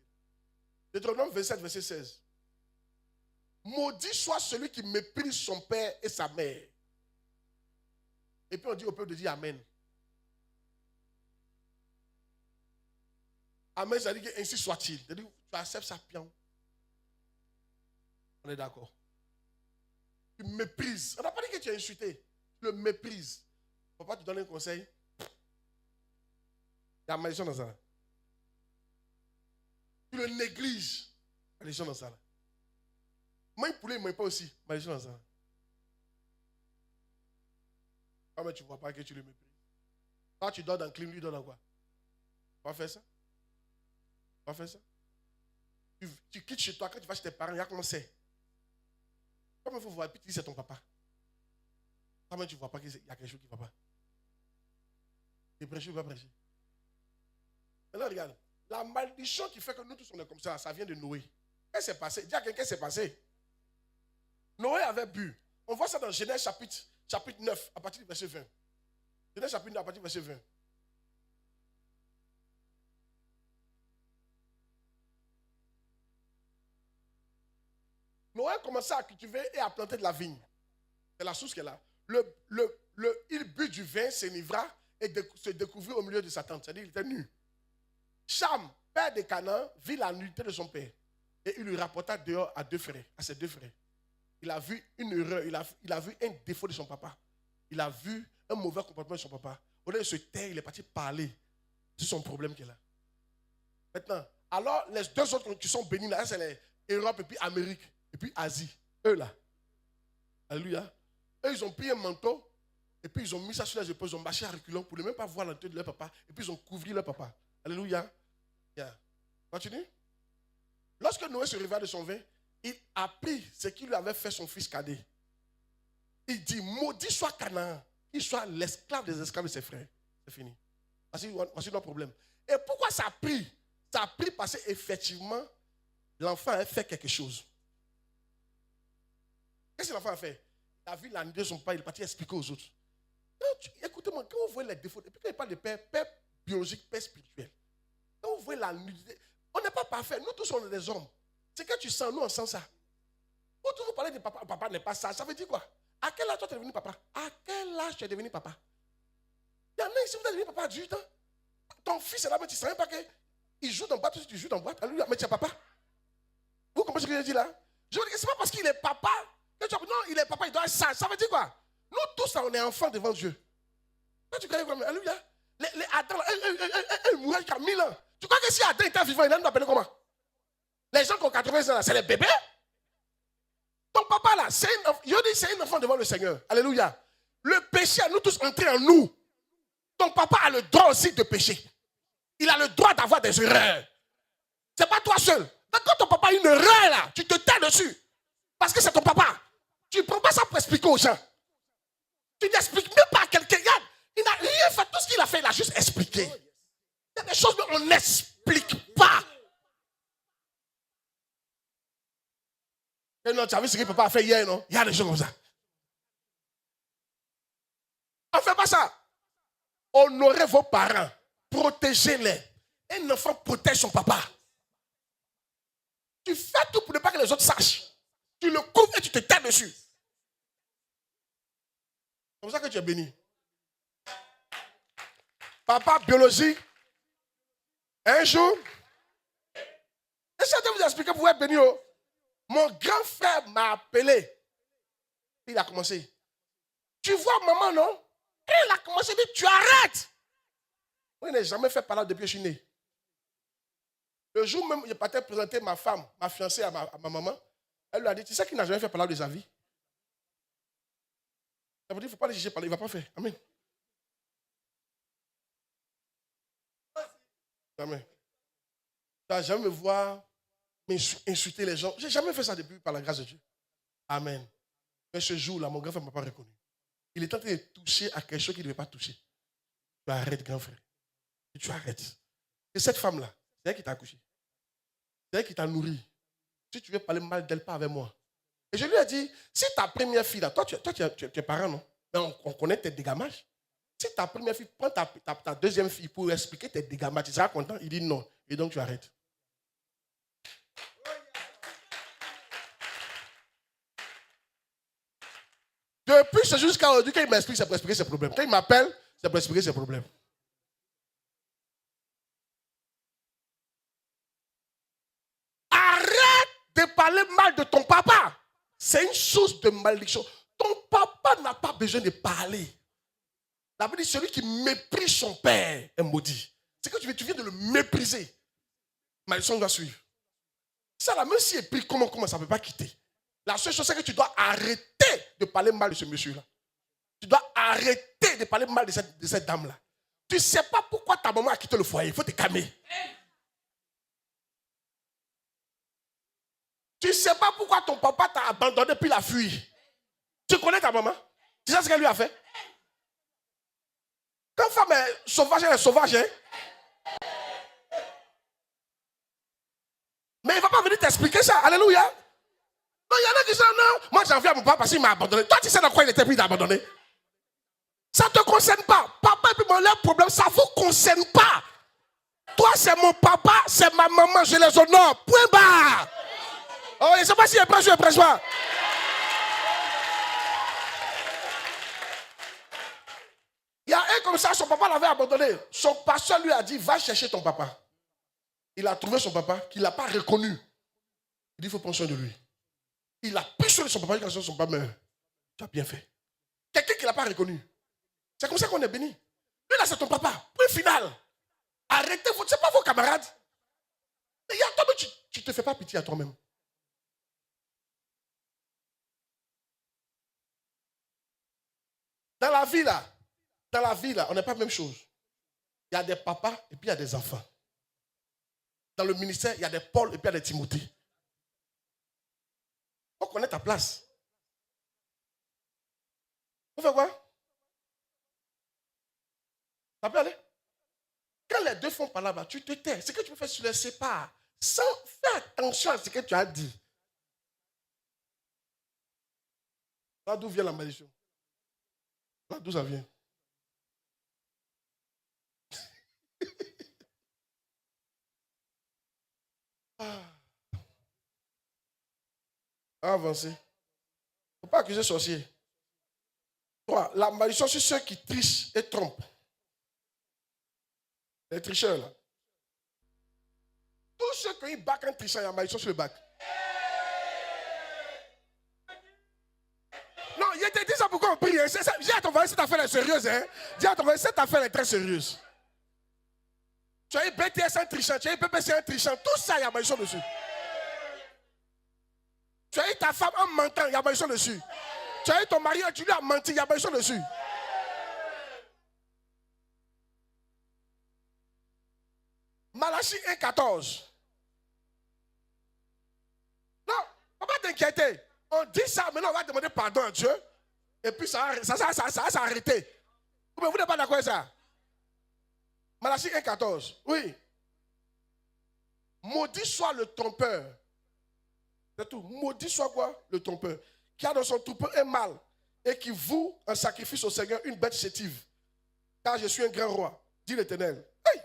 Deutéronome 27, verset 16. Maudit soit celui qui méprise son père et sa mère. Et puis on dit au peuple de dire Amen. Amen, ça dit que ainsi soit-il. Tu acceptes ça bien. On est d'accord. Tu méprises. On n'a pas dit que tu es insulté. Tu le méprises. Papa te donne un conseil. Il y a une malédiction dans ça. Tu le négliges. Malédiction dans ça. Moi, poulet, il ne mange pas aussi. Malédiction dans ça. Ah, mais tu ne vois pas que tu le méprises. Quand tu dors dans le clim, lui dort dans quoi? Tu vas faire ça? Tu vas faire ça? Tu quittes chez toi, quand tu vas chez tes parents, il y a comment c'est? Comment il faut voir? Et puis tu dis c'est ton papa. Comment tu ne vois pas qu'il y a quelque chose qui ne va pas? Tu prêches ou pas prêcher? Maintenant, regarde. La malédiction qui fait que nous tous on est comme ça vient de Noé. Qu'est-ce qui s'est passé? Dis à quelqu'un qu'est-ce qui s'est passé. Noé avait bu. On voit ça dans Genèse chapitre 9, à partir du verset 20. Genèse chapitre 9, à partir du verset 20. Noé a commencé à cultiver et à planter de la vigne. C'est la source qu'elle a. Il but du vin, s'enivra et se découvrit au milieu de sa tente. C'est-à-dire qu'il était nu. Cham, père de Canaan, vit la nudité de son père. Et il lui rapporta dehors à ses deux frères. Il a vu une erreur, il a vu un défaut de son papa. Il a vu un mauvais comportement de son papa. Au lieu de se taire, il est parti parler. C'est son problème qu'il a. Maintenant, alors les deux autres qui sont bénis là, c'est l'Europe et puis Amérique et puis Asie. Eux là. Alléluia. Eux, ils ont pris un manteau et puis ils ont mis ça sur les épaules, ils ont marché à reculons pour ne même pas voir l'entrée de leur papa et puis ils ont couvert leur papa. Alléluia. Yeah. Continue. Lorsque Noé se réveilla de son vin, il apprit ce qu'il lui avait fait son fils cadet. Il dit, maudit soit Canaan, qu'il soit l'esclave des esclaves de ses frères. C'est fini. Voici notre problème. Et pourquoi ça a pris? Ça a pris parce qu'effectivement, l'enfant a fait quelque chose. Qu'est-ce que l'enfant a fait? Il a vu la nudité de son père, il est parti expliquer aux autres. Écoutez-moi, quand vous voyez les défauts, et puis quand il parle de père biologique, père spirituel, quand vous voyez la nudité, on n'est pas parfait. Nous tous, on est des hommes. C'est que tu sens, nous, on sent ça. Quand vous parlez de papa, papa n'est pas ça, ça veut dire quoi? À quel âge tu es devenu papa? À quel âge tu es devenu papa? Il y en a ici, vous êtes devenu papa à 18 ans. Ton fils est là, mais tu ne sais même pas qu'il joue dans boîte, ou si tu joues dans boîte. Mais tu es papa. Vous comprenez ce que je dis là? Je veux dire que ce n'est pas parce qu'il est papa Non, il est papa, il doit être sage. Ça veut dire quoi? Nous tous, on est enfants devant Dieu. Quand tu connais comme alléluia. Les Adam, ils mourraient jusqu'à 1000 ans. Tu crois que si Adam était vivant, il allait nous appeler comment? Les gens qui ont 80 ans, là, c'est les bébés. Ton papa là, c'est un enfant devant le Seigneur. Alléluia. Le péché a nous tous entré en nous. Ton papa a le droit aussi de pécher. Il a le droit d'avoir des erreurs. C'est pas toi seul. Donc, quand ton papa a une erreur là, tu te tais dessus. Parce que c'est ton papa. Tu ne prends pas ça pour expliquer aux gens. Tu n'expliques même pas à quelqu'un. Il n'a rien fait. Tout ce qu'il a fait, il a juste expliqué. Il y a des choses qu'on n'explique pas. Et non, tu as vu ce que papa a fait hier, non? Il y a des choses comme ça. On ne fait pas ça. Honorez vos parents. Protégez-les. Un enfant protège son papa. Tu fais tout pour ne pas que les autres sachent. Tu le couvres et tu te tais dessus. C'est comme ça que tu es béni. Papa biologique, un jour, est-ce que je vous expliquer pour être béni? Mon grand frère m'a appelé. Il a commencé. Tu vois maman, non? Et il a commencé à dire, tu arrêtes. Moi, je n'ai jamais fait parler depuis que je suis né. Le jour même, je partais présenter ma femme, ma fiancée à ma maman. Elle lui a dit, tu sais qu'il n'a jamais fait parler de sa vie. Ça veut dire, il ne faut pas le juger parler, il ne va pas faire. Amen. Jamais. Tu ne vas jamais me voir insulter les gens. Je n'ai jamais fait ça depuis par la grâce de Dieu. Amen. Mais ce jour-là, mon grand frère ne m'a pas reconnu. Il est en train de toucher à quelque chose qu'il ne devait pas toucher. Tu arrêtes, grand frère. Et tu arrêtes. Et cette femme-là, c'est elle qui t'a accouché. C'est elle qui t'a nourri. Si tu veux parler mal d'elle, pas avec moi. Et je lui ai dit, si ta première fille, là, toi tu es parent, non? Mais on connaît tes dégamages. Si ta première fille, prends ta deuxième fille pour expliquer tes dégamages, tu seras content? Il dit non. Et donc tu arrêtes. Depuis ce jour jusqu'à aujourd'hui, quand il m'explique, c'est pour expliquer ses problèmes. Quand il m'appelle, c'est pour expliquer ses problèmes. Arrête de parler mal de ton papa. C'est une source de malédiction. Ton papa n'a pas besoin de parler. La Bible dit, celui qui méprise son père est maudit. C'est que tu viens de le mépriser. Malédiction doit suivre. Ça là, même s'il est pris, comment ça ne peut pas quitter. La seule chose, c'est que tu dois arrêter de parler mal de ce monsieur-là. Tu dois arrêter de parler mal de cette dame-là. Tu ne sais pas pourquoi ta maman a quitté le foyer. Il faut te calmer. Tu ne sais pas pourquoi ton papa t'a abandonné puis l'a fui. Tu connais ta maman? Tu sais ce qu'elle lui a fait? Quand femme est sauvage, elle est sauvage. Hein? Mais il ne va pas venir t'expliquer ça. Alléluia. Non, il y en a qui disent non, moi j'en viens à mon papa parce qu'il m'a abandonné. Toi, tu sais dans quoi il était pris d'abandonner? Ça ne te concerne pas. Papa et puis mon problème, ça ne vous concerne pas. Toi, c'est mon papa, c'est ma maman, je les honore. Point barre. Oh, je ne sais pas si elle prêche ou elle prêche pas. Il y a un comme ça, son papa l'avait abandonné. Son pasteur lui a dit, va chercher ton papa. Il a trouvé son papa, qu'il n'a pas reconnu. Il dit, il faut prendre soin de lui. Il a pris soin de son papa, quand son papa meurt. Tu as bien fait. Quelqu'un qui ne l'a pas reconnu. C'est comme ça qu'on est béni. Lui là, c'est ton papa. Point final. Arrêtez, ce n'est pas vos camarades. Mais il y a toi, tu ne te fais pas pitié à toi-même. Dans la vie là, on n'est pas la même chose. Il y a des papas et puis il y a des enfants. Dans le ministère, il y a des Paul et puis il y a des Timothée. Il faut connaître ta place. Vous faites quoi? Ça peut aller? Quand les deux font par là-bas, tu te tais. Ce que tu peux faire, tu les sépares. Sans faire attention à ce que tu as dit. Là d'où vient la malédiction? Là d'où ça vient? Avancer. Il ne faut pas accuser sorcier. 3. La malédiction sur ceux qui trichent et trompent. Les tricheurs là. Tous ceux qui bac un tricheur, il y a malédiction sur le bac. dis ça pourquoi on prie. Hein? Dis à ton voisin, cette affaire est sérieuse. Hein? Dis à ton voisin, cette affaire est très sérieuse. Tu as eu BTS un trichant, tu as eu PPC un trichant, tout ça, il y a malédiction dessus. Tu as eu ta femme en mentant, il y a malédiction dessus. Tu as eu ton mari, tu lui as menti, il y a malédiction dessus. Malachie 1,14. Non, on va pas t'inquiéter. On dit ça, maintenant on va demander pardon à Dieu. Et puis ça s'est arrêté. Vous n'êtes pas d'accord avec ça? Malachie 1,14. Oui. Maudit soit le trompeur. C'est tout. Maudit soit quoi? Le trompeur. Qui a dans son troupeau un mâle et qui voue en sacrifice au Seigneur une bête chétive. Car je suis un grand roi, dit l'Éternel. Hey!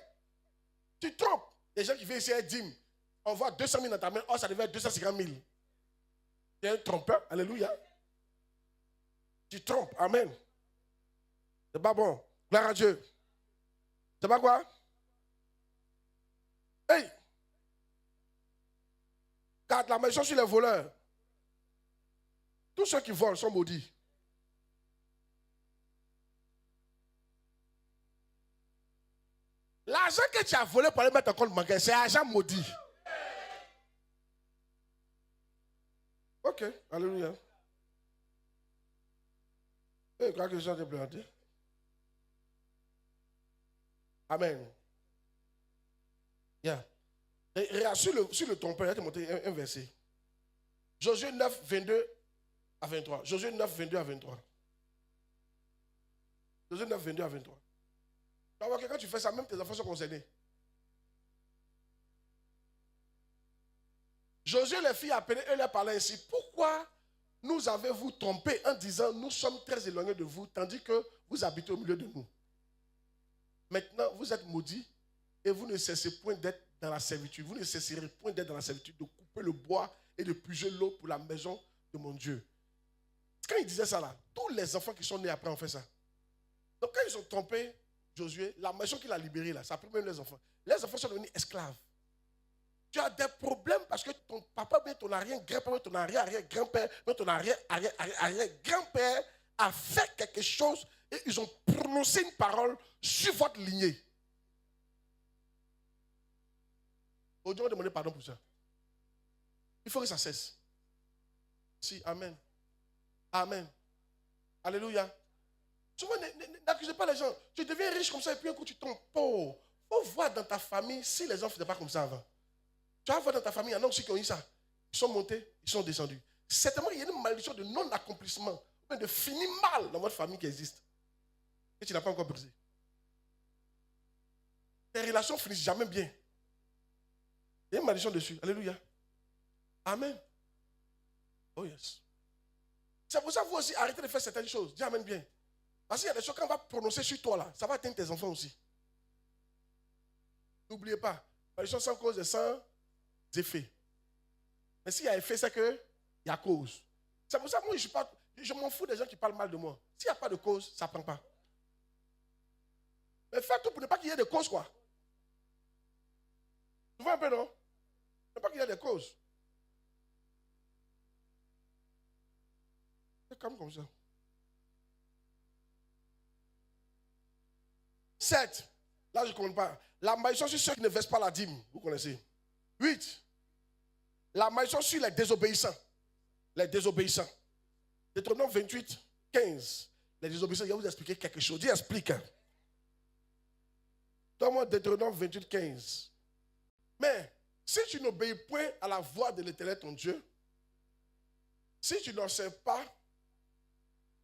Tu trompes. Les gens qui viennent ici et dîment. On voit 200 000 dans ta main. Oh, ça devait être 250 000. Tu es un trompeur. Alléluia. Tu trompes. Amen. C'est pas bon. Gloire à Dieu. C'est pas quoi? Hey! Car la malédiction sur les voleurs. Tous ceux qui volent sont maudits. L'argent que tu as volé pour aller mettre en compte bancaire, c'est argent maudit. Ok, alléluia. Je crois que les gens ont planté. Amen. Yeah. Et regarde, sur le trompeur, il a monté un verset. Josué 9, 22 à 23. Josué 9, 22 à 23. Josué 9, 22 à 23. Tu vas voir que quand tu fais ça, même tes enfants sont concernés. Josué, les filles appelaient et leur parlaient ainsi. Pourquoi nous avez-vous trompé en disant nous sommes très éloignés de vous, tandis que vous habitez au milieu de nous? Maintenant, vous êtes maudits et vous ne cessez point d'être dans la servitude. Vous ne cesserez point d'être dans la servitude, de couper le bois et de puiser l'eau pour la maison de mon Dieu. Quand il disait ça là, tous les enfants qui sont nés après ont fait ça. Donc quand ils ont trompé Josué, la maison qu'il a libérée là, ça a pris même les enfants. Les enfants sont devenus esclaves. Tu as des problèmes parce que ton papa, bien ton arrière-grand-père, ton arrière-arrière-grand-père, bien ton arrière-arrière-arrière-grand-père a fait quelque chose et ils ont prononcé une parole sur votre lignée. Aujourd'hui, on va demander pardon pour ça. Il faut que ça cesse. Si, amen. Amen. Alléluia. Souvent, n'accusez pas les gens. Tu deviens riche comme ça et puis un coup tu tombes pauvre. Il faut voir dans ta famille si les gens ne faisaient pas comme ça avant. Tu vas voir dans ta famille, il y en a aussi qui ont eu ça. Ils sont montés, ils sont descendus. Certainement, il y a une malédiction de non-accomplissement, de finir mal dans votre famille qui existe. Et tu n'as pas encore brisé. Tes relations ne finissent jamais bien. Il y a une malédiction dessus. Alléluia. Amen. Oh yes. C'est pour ça que vous aussi arrêtez de faire certaines choses. Dis amen bien. Parce qu'il y a des choses qu'on va prononcer sur toi là, ça va atteindre tes enfants aussi. N'oubliez pas, malédiction sans cause et sans effet. Mais s'il y a effet, c'est qu'il y a cause. C'est pour ça que moi, je m'en fous des gens qui parlent mal de moi. S'il n'y a pas de cause, ça ne prend pas. Mais fais tout pour ne pas qu'il y ait de cause, quoi. Tu vois un peu, non? Ne pas qu'il y ait de causes. C'est comme ça. 7. Là, je ne compte pas. La malédiction sur ceux qui ne versent pas la dîme. Vous connaissez. 8. La malédiction sur les désobéissants. Les désobéissants. Deutéronome 28, 15. Les désobéissants, je vais vous expliquer quelque chose. Dis, explique. Donne-moi Deutéronome 28, 15. Mais, si tu n'obéis point à la voix de l'Éternel ton Dieu, si tu n'observes pas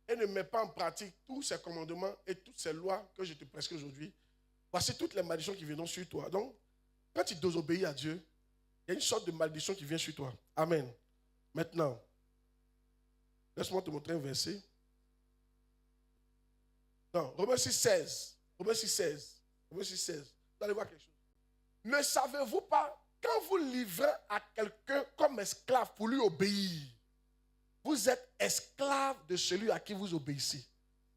et ne mets pas en pratique tous ces commandements et toutes ces lois que je te prescris aujourd'hui, voici toutes les malédictions qui viendront sur toi. Donc, quand tu désobéis à Dieu, il y a une sorte de malédiction qui vient sur toi. Amen. Maintenant, laisse-moi te montrer un verset. Non, Romains 6, 16. Romains 6, 16. Romains 6, 16. Vous allez voir quelque chose. Ne savez-vous pas, quand vous livrez à quelqu'un comme esclave pour lui obéir, vous êtes esclave de celui à qui vous obéissez.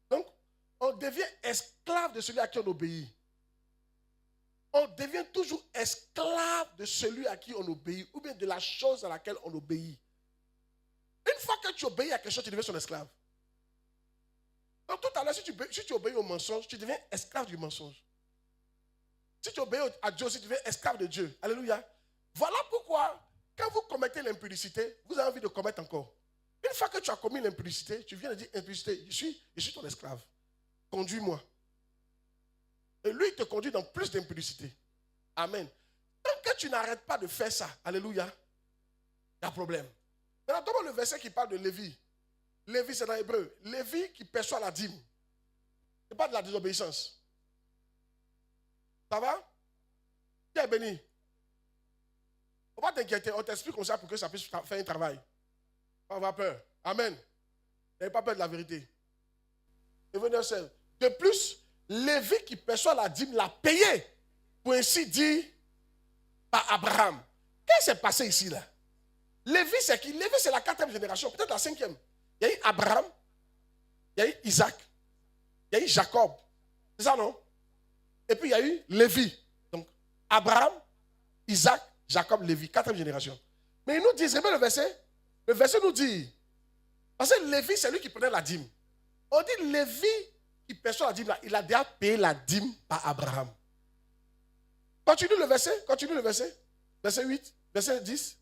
Donc, on devient esclave de celui à qui on obéit. On devient toujours esclave de celui à qui on obéit, ou bien de la chose à laquelle on obéit. Une fois que tu obéis à quelque chose, tu deviens son esclave. Donc tout à l'heure, si tu obéis au mensonge, tu deviens esclave du mensonge. Si tu obéis à Dieu, tu deviens esclave de Dieu. Alléluia. Voilà pourquoi, quand vous commettez l'impudicité, vous avez envie de commettre encore. Une fois que tu as commis l'impudicité, tu viens de dire impudicité, je suis ton esclave. Conduis-moi. Et lui, il te conduit dans plus d'impudicité. Amen. Tant que tu n'arrêtes pas de faire ça, alléluia, il y a problème. Maintenant, donne-moi le verset qui parle de Lévi. Lévi, c'est dans l'hébreu. Lévi qui perçoit la dîme. Ce n'est pas de la désobéissance. Ça va? Qui est béni? On va t'inquiéter, on t'explique comme ça pour que ça puisse faire un travail. Pas avoir peur. Amen. N'ayez pas peur de la vérité. Et venez seul. De plus, Lévi qui perçoit la dîme l'a payé, pour ainsi dire, par Abraham. Qu'est-ce qui s'est passé ici là? Lévi, c'est qui? Lévi, c'est la 4e génération, peut-être la 5e. Il y a eu Abraham, il y a eu Isaac, il y a eu Jacob. C'est ça, non? Et puis il y a eu Lévi. Donc, Abraham, Isaac, Jacob, Lévi, 4e génération. Mais il nous dit, regardez le verset nous dit, parce que Lévi, c'est lui qui prenait la dîme. On dit Lévi qui perçoit la dîme là, il a déjà payé la dîme par Abraham. Continue le verset. Verset 8, verset 10.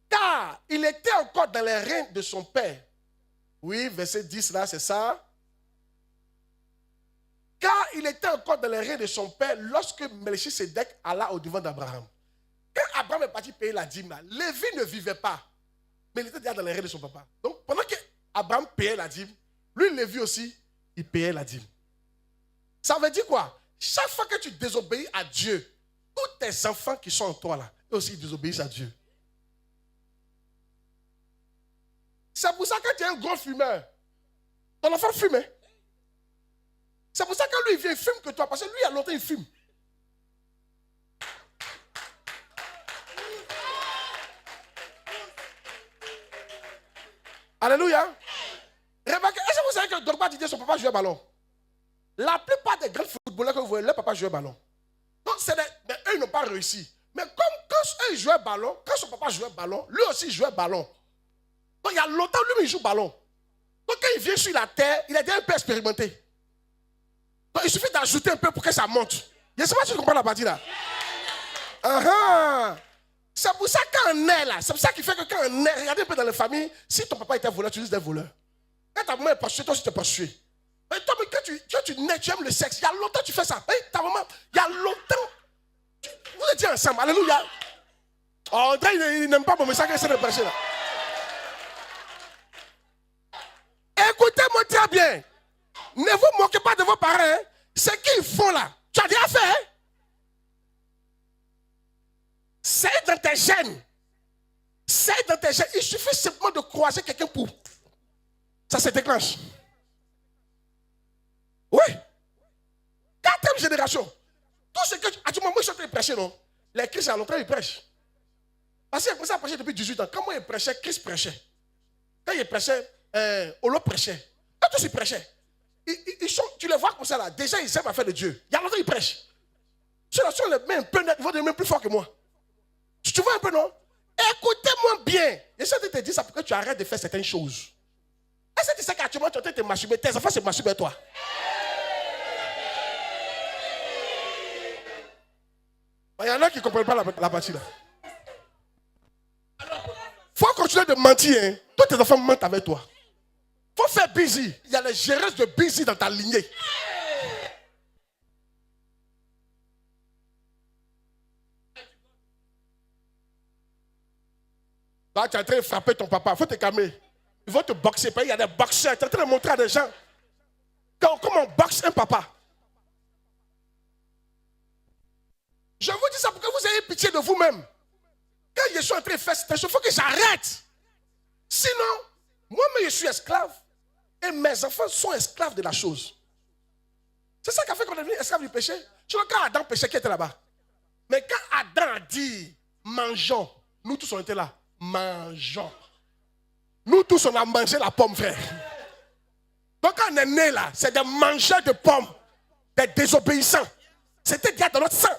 Car il était encore dans les reins de son père. Oui, verset 10 là, c'est ça. Car il était encore dans les reins de son père lorsque Melchisédek alla au devant d'Abraham. Quand Abraham est parti payer la dîme là, Lévi ne vivait pas. Mais il était déjà dans les reins de son papa. Donc pendant qu'Abraham payait la dîme, lui, Lévi aussi, il payait la dîme. Ça veut dire quoi? Chaque fois que tu désobéis à Dieu, tous tes enfants qui sont en toi là, eux aussi ils désobéissent à Dieu. C'est pour ça que tu es un gros fumeur. Ton enfant fume. Hein? C'est pour ça que lui, il vient, il fume que toi. Parce que lui, il y a longtemps, il fume. Alléluia. Remarquez, est-ce que vous savez que Drogba disait son papa jouait au ballon? La plupart des grands footballeurs que vous voyez, leur papa jouait au ballon. Donc, mais eux, ils n'ont pas réussi. Mais comme quand eux, ils jouaient au ballon, quand son papa jouait au ballon, lui aussi, il jouait au ballon. Donc, il y a longtemps, lui, il joue au ballon. Donc, quand il vient sur la terre, il a déjà un peu expérimenté. Donc, il suffit d'ajouter un peu pour que ça monte. Je ne sais pas si tu comprends la partie là. C'est pour ça qu'on est là. C'est pour ça qu'il fait que quand on est, regardez un peu dans les familles, si ton papa était voleur, tu dis des voleurs. Quand ta maman est prostituée, toi aussi tu es prostituée. Mais toi, quand tu nais, tu aimes le sexe. Il y a longtemps tu fais ça. Ta maman, il y a longtemps. Vous étiez ensemble. Alléluia. Oh, André, il n'aime pas mon message qu'il essaie de prêcher là. Écoutez-moi très bien. Ne vous moquez pas de vos parents. Hein. Ce qu'ils font là, tu as déjà fait. Hein? C'est dans tes gènes. C'est dans tes gènes. Il suffit simplement de croiser quelqu'un pour. Ça se déclenche. Oui. 4e génération. Tout ce que tu. À du moment où ils sont en train de prêcher, non? Les Christ, à longtemps, ils prêchent. Parce qu'il a commencé à prêcher depuis 18 ans. Quand moi, il prêchait, Christ prêchait. Quand il prêchait, Olo prêchait. Quand tous ils prêchaient, tu les vois comme ça là. Déjà, ils aiment affaire de Dieu. Il y a longtemps, ils prêchent. Ceux-là, si on les met un peu net, ils vont devenir plus forts que moi. Tu vois un peu, non? Écoutez-moi bien. J'essaie de te dire ça pour que tu arrêtes de faire certaines choses. Est-ce que tu sais qu'actuellement, tu es en train de te masturber? Tes enfants se masturbent toi. Il y en a qui ne comprennent pas la partie là. Il faut continuer de mentir. Hein. Tous tes enfants mentent avec toi. Il faut faire busy. Il y a les géreuses de busy dans ta lignée. Là, tu es en train de frapper ton papa. Il faut te calmer. Ils vont te boxer. Il y a des boxeurs. Tu es en train de montrer à des gens comment on boxe un papa. Je vous dis ça pour que vous ayez pitié de vous-même. Quand je suis en train de faire cette chose, il faut que j'arrête. Sinon, moi-même, je suis esclave. Et mes enfants sont esclaves de la chose. C'est ça qui a fait qu'on est devenu esclave du péché. Tu vois, quand Adam péchait, qui était là-bas? Mais quand Adam a dit, mangeons, nous tous on était là. Mangeons. Nous tous on a mangé la pomme, frère. Donc quand on est né là, c'est des mangeurs de pommes, des désobéissants. C'était déjà dans notre sang.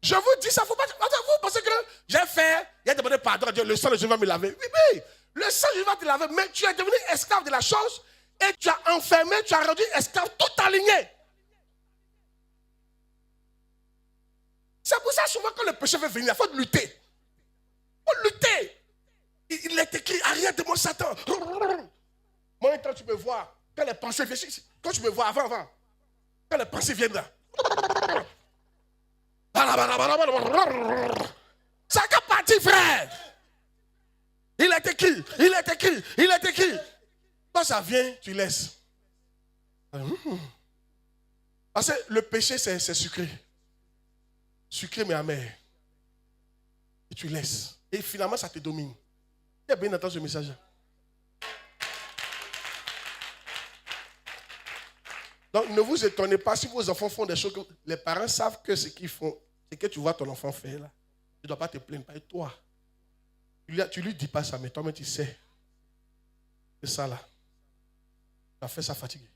Je vous dis, ça ne faut pas. Vous pensez que j'ai fait, il a demandé pardon à Dieu, le sang de Jésus va me laver. Oui, oui, le sang de Jésus va te laver, mais tu es devenu esclave de la chose et tu as enfermé, tu as rendu esclave tout aligné. C'est pour ça souvent quand le péché veut venir, il faut lutter. Il faut lutter. Il est écrit, arrête de mon Satan. Moi, quand tu me vois, quand les pensées viennent, quand tu me vois avant, quand les pensées viennent là, ça n'a parti, frère. Il est écrit, il est écrit, il est écrit. Quand ça vient, tu laisses. Parce que le péché, c'est sucré. Sucré mais amer. Et tu laisses. Et finalement, ça te domine. Tu as bien entendu ce message. Donc, ne vous étonnez pas si vos enfants font des choses que les parents savent que ce qu'ils font, c'est que tu vois ton enfant faire là. Tu ne dois pas te plaindre, pas toi. Tu lui dis pas ça, mais toi-même tu sais. C'est ça là. Tu as fait ça fatigué.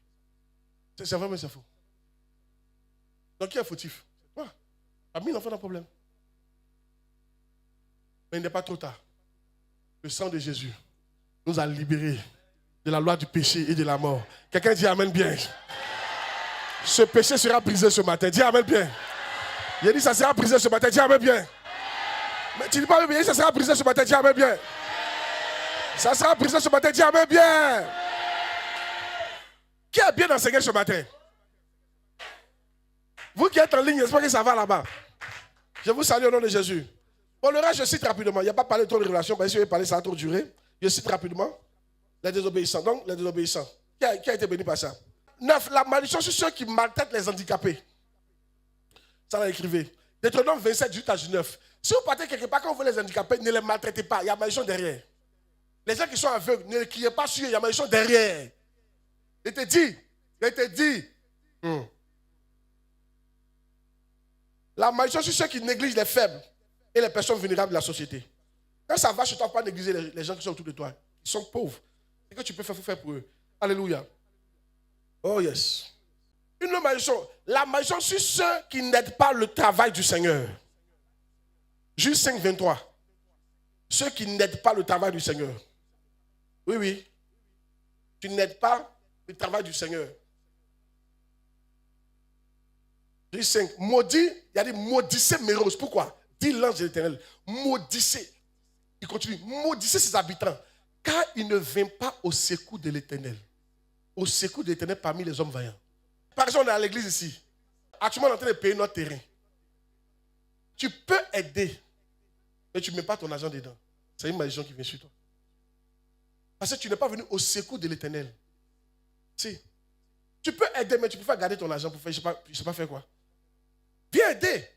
C'est vrai, mais c'est faux. Donc, qui est fautif? C'est toi. Tu as mis l'enfant dans le problème. Mais il n'est pas trop tard. Le sang de Jésus nous a libérés de la loi du péché et de la mort. Quelqu'un dit amen bien. Ce péché sera brisé ce matin. Dis amen bien. Il a dit ça sera brisé ce matin. Dis amen bien. Mais tu dis pas bien, ça sera brisé ce matin. Dis amen bien. Ça sera brisé ce matin. Dis amen bien. Qui a bien enseigné ce matin? Vous qui êtes en ligne, j'espère que ça va là-bas. Je vous salue au nom de Jésus. Bon, le reste, je cite rapidement. Il n'y a pas parlé trop de révélation, parce que si je vais parler, ça va trop durer. Je cite rapidement. Les désobéissants. Donc, les désobéissants. Qui a été béni par ça? 9. La malédiction sur ceux qui maltraitent les handicapés. Ça l'a écrivé. Deutéronome 27, 18 à 19. Si vous partez quelque part, quand vous voyez les handicapés, ne les maltraitez pas. Il y a malédiction derrière. Les gens qui sont aveugles, ne criez pas sur eux. Il y a malédiction derrière. Il te dit. La malédiction sur ceux qui négligent les faibles et les personnes vulnérables de la société. Quand ça va, je ne dois pas négliger les gens qui sont autour de toi. Ils sont pauvres. Ce que tu peux faire, il faut faire pour eux. Alléluia. Oh yes. Une malédiction. La malédiction sur ceux qui n'aident pas le travail du Seigneur. Juge 5, 23. Ceux qui n'aident pas le travail du Seigneur. Oui, oui. Tu n'aides pas le travail du Seigneur. Juge 5. Maudit, il a dit maudissez mes roses. Pourquoi? Dit l'ange de l'Éternel. Maudissez. Il continue. Maudissez ses habitants. Car il ne vient pas au secours de l'Éternel. Au secours de l'Éternel parmi les hommes vaillants. Par exemple, on est à l'église ici. Actuellement, on est en train de payer notre terrain. Tu peux aider, mais tu ne mets pas ton argent dedans. C'est une malédiction qui vient sur toi. Parce que tu n'es pas venu au secours de l'Éternel. Si. Tu peux aider, mais tu peux pas garder ton argent pour faire, je ne sais pas faire quoi. Viens aider.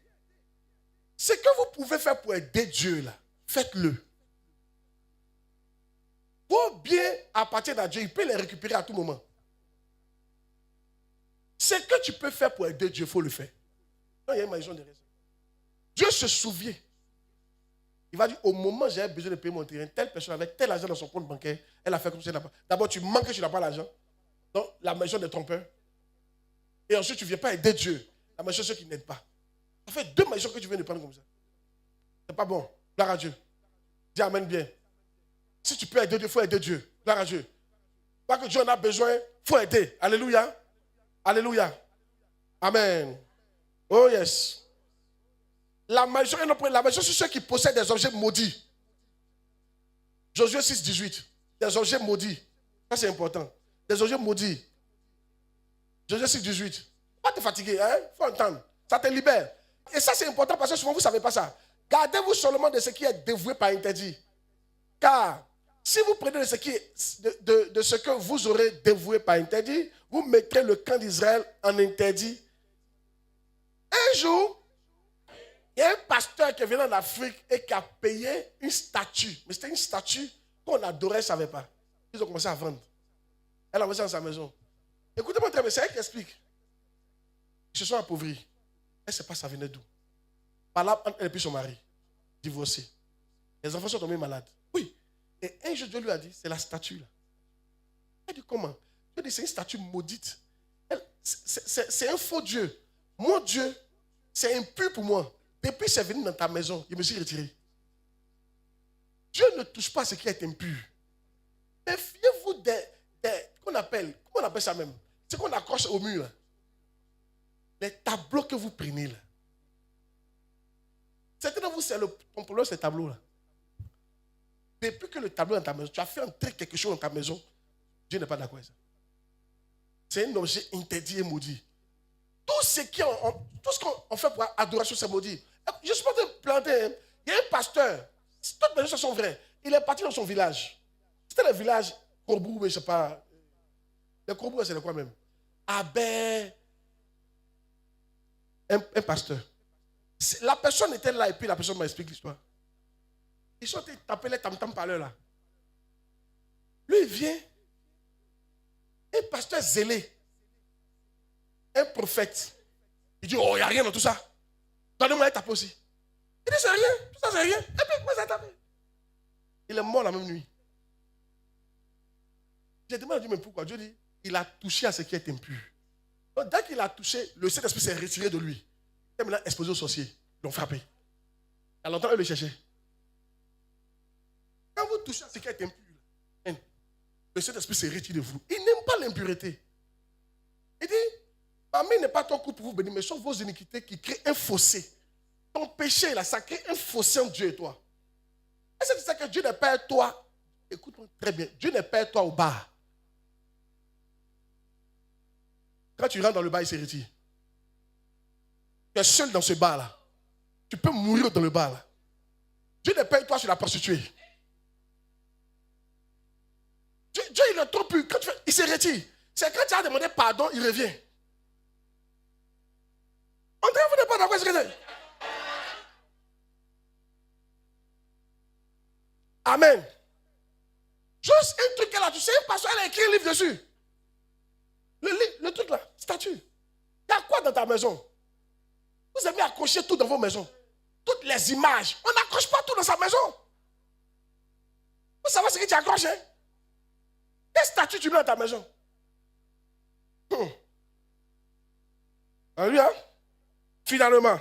Ce que vous pouvez faire pour aider Dieu, là, faites-le. Vos biens appartiennent à Dieu, il peut les récupérer à tout moment. Ce que tu peux faire pour aider Dieu, il faut le faire. Non, il y a une malédiction derrière ça. Dieu se souvient. Il va dire, au moment où j'avais besoin de payer mon terrain, telle personne avec tel argent dans son compte bancaire, elle a fait comme ça. D'abord, tu manques que tu n'as pas l'argent. Donc, la malédiction des trompeurs. Et ensuite, tu ne viens pas aider Dieu. La malédiction de ceux qui n'aident pas. Ça fait 2 malédictions que tu viens de prendre comme ça. C'est pas bon. Gloire à Dieu. Dis amen bien. Si tu peux aider Dieu, il faut aider Dieu. Gloire à Dieu. Pas que Dieu en a besoin, il faut aider. Alléluia. Alléluia. Amen. Oh yes. La malédiction sur ceux qui possèdent des objets maudits. Josué 6, 18. Des objets maudits. Ça c'est important. Des objets maudits. Josué 6, 18. Pas te fatiguer, hein? Faut entendre. Ça te libère. Et ça c'est important parce que souvent vous ne savez pas ça. Gardez-vous seulement de ce qui est dévoué par interdit. Car si vous prenez de ce, de ce que vous aurez dévoué par interdit, vous mettrez le camp d'Israël en interdit. Un jour, il y a un pasteur qui est venu en Afrique et qui a payé une statue. Mais c'était une statue qu'on adorait, je ne savais pas. Ils ont commencé à vendre. Elle a envoyé ça dans sa maison. Écoutez-moi très bien, c'est elle qui explique. Ils se sont appauvris. Elle ne sait pas ça venait d'où. Par là, elle et puis son mari, divorcés. Les enfants sont tombés malades. Oui. Et un jour, Dieu lui a dit, c'est la statue là. Elle dit comment? Dieu dit, c'est une statue maudite. C'est un faux Dieu. Mon Dieu, c'est impur pour moi Depuis c'est venu dans ta maison, je me suis retiré. Dieu ne touche pas ce qui est impur. Méfiez-vous comment on appelle ça même? Ce qu'on accroche au mur. Là. Les tableaux que vous prenez là. Certains de vous, ton problème, c'est le tableau là. Depuis que le tableau est dans ta maison, tu as fait entrer quelque chose dans ta maison, Dieu n'est pas d'accord avec ça. C'est un objet interdit et maudit. Tout ce qu'on fait pour adoration, c'est maudit. Je suis pas en train de planter. Hein. Il y a un pasteur, toutes les choses sont vraies. Il est parti dans son village. C'était le village Courbou, mais je ne sais pas. Le Courbou, c'est quoi même? Un pasteur. La personne était là et puis la personne m'a expliqué l'histoire. Ils sont tapés les tam-tam par là. Lui, il vient. Un pasteur zélé. Un prophète. Il dit, oh, il n'y a rien dans tout ça. Donnez-moi un tapé aussi. Il dit, c'est rien. Tout ça, c'est rien. Et puis, comment ça tapé? Il est mort la même nuit. J'ai demandé à Dieu, mais pourquoi? Dieu dit, il a touché à ce qui est impur. Donc, dès qu'il a touché, le Saint-Esprit s'est retiré de lui. Il est maintenant exposé aux sorciers. Ils l'ont frappé. Il y a longtemps, ils le cherchaient. Quand vous touchez à ce qui est impur, le Saint-Esprit s'est retiré de vous. Il n'aime pas l'impureté. Il dit, ma main n'est pas ton coup pour vous bénir, mais ce sont vos iniquités qui créent un fossé. Ton péché, là, ça crée un fossé entre Dieu et toi. Est-ce que c'est ça que Dieu n'est pas toi? Écoute-moi très bien. Dieu n'est pas toi au bar. Quand tu rentres dans le bar, il se retire. Tu es seul dans ce bar-là. Tu peux mourir dans le bar-là. Dieu n'est pas toi sur la prostituée. Dieu, il est trop pur. Quand il se retire. C'est quand tu as demandé pardon, il revient. On dirait que vous n'êtes pas d'accord avec ce que c'est. Amen. Juste un truc là, tu sais, un pasteur, elle a écrit un livre dessus. Le truc là, statue. Il y a quoi dans ta maison? Vous aimez accrocher tout dans vos maisons. Toutes les images. On n'accroche pas tout dans sa maison. Vous savez ce que tu accroches, hein? Quelle statue tu mets dans ta maison? Alléluia. Finalement.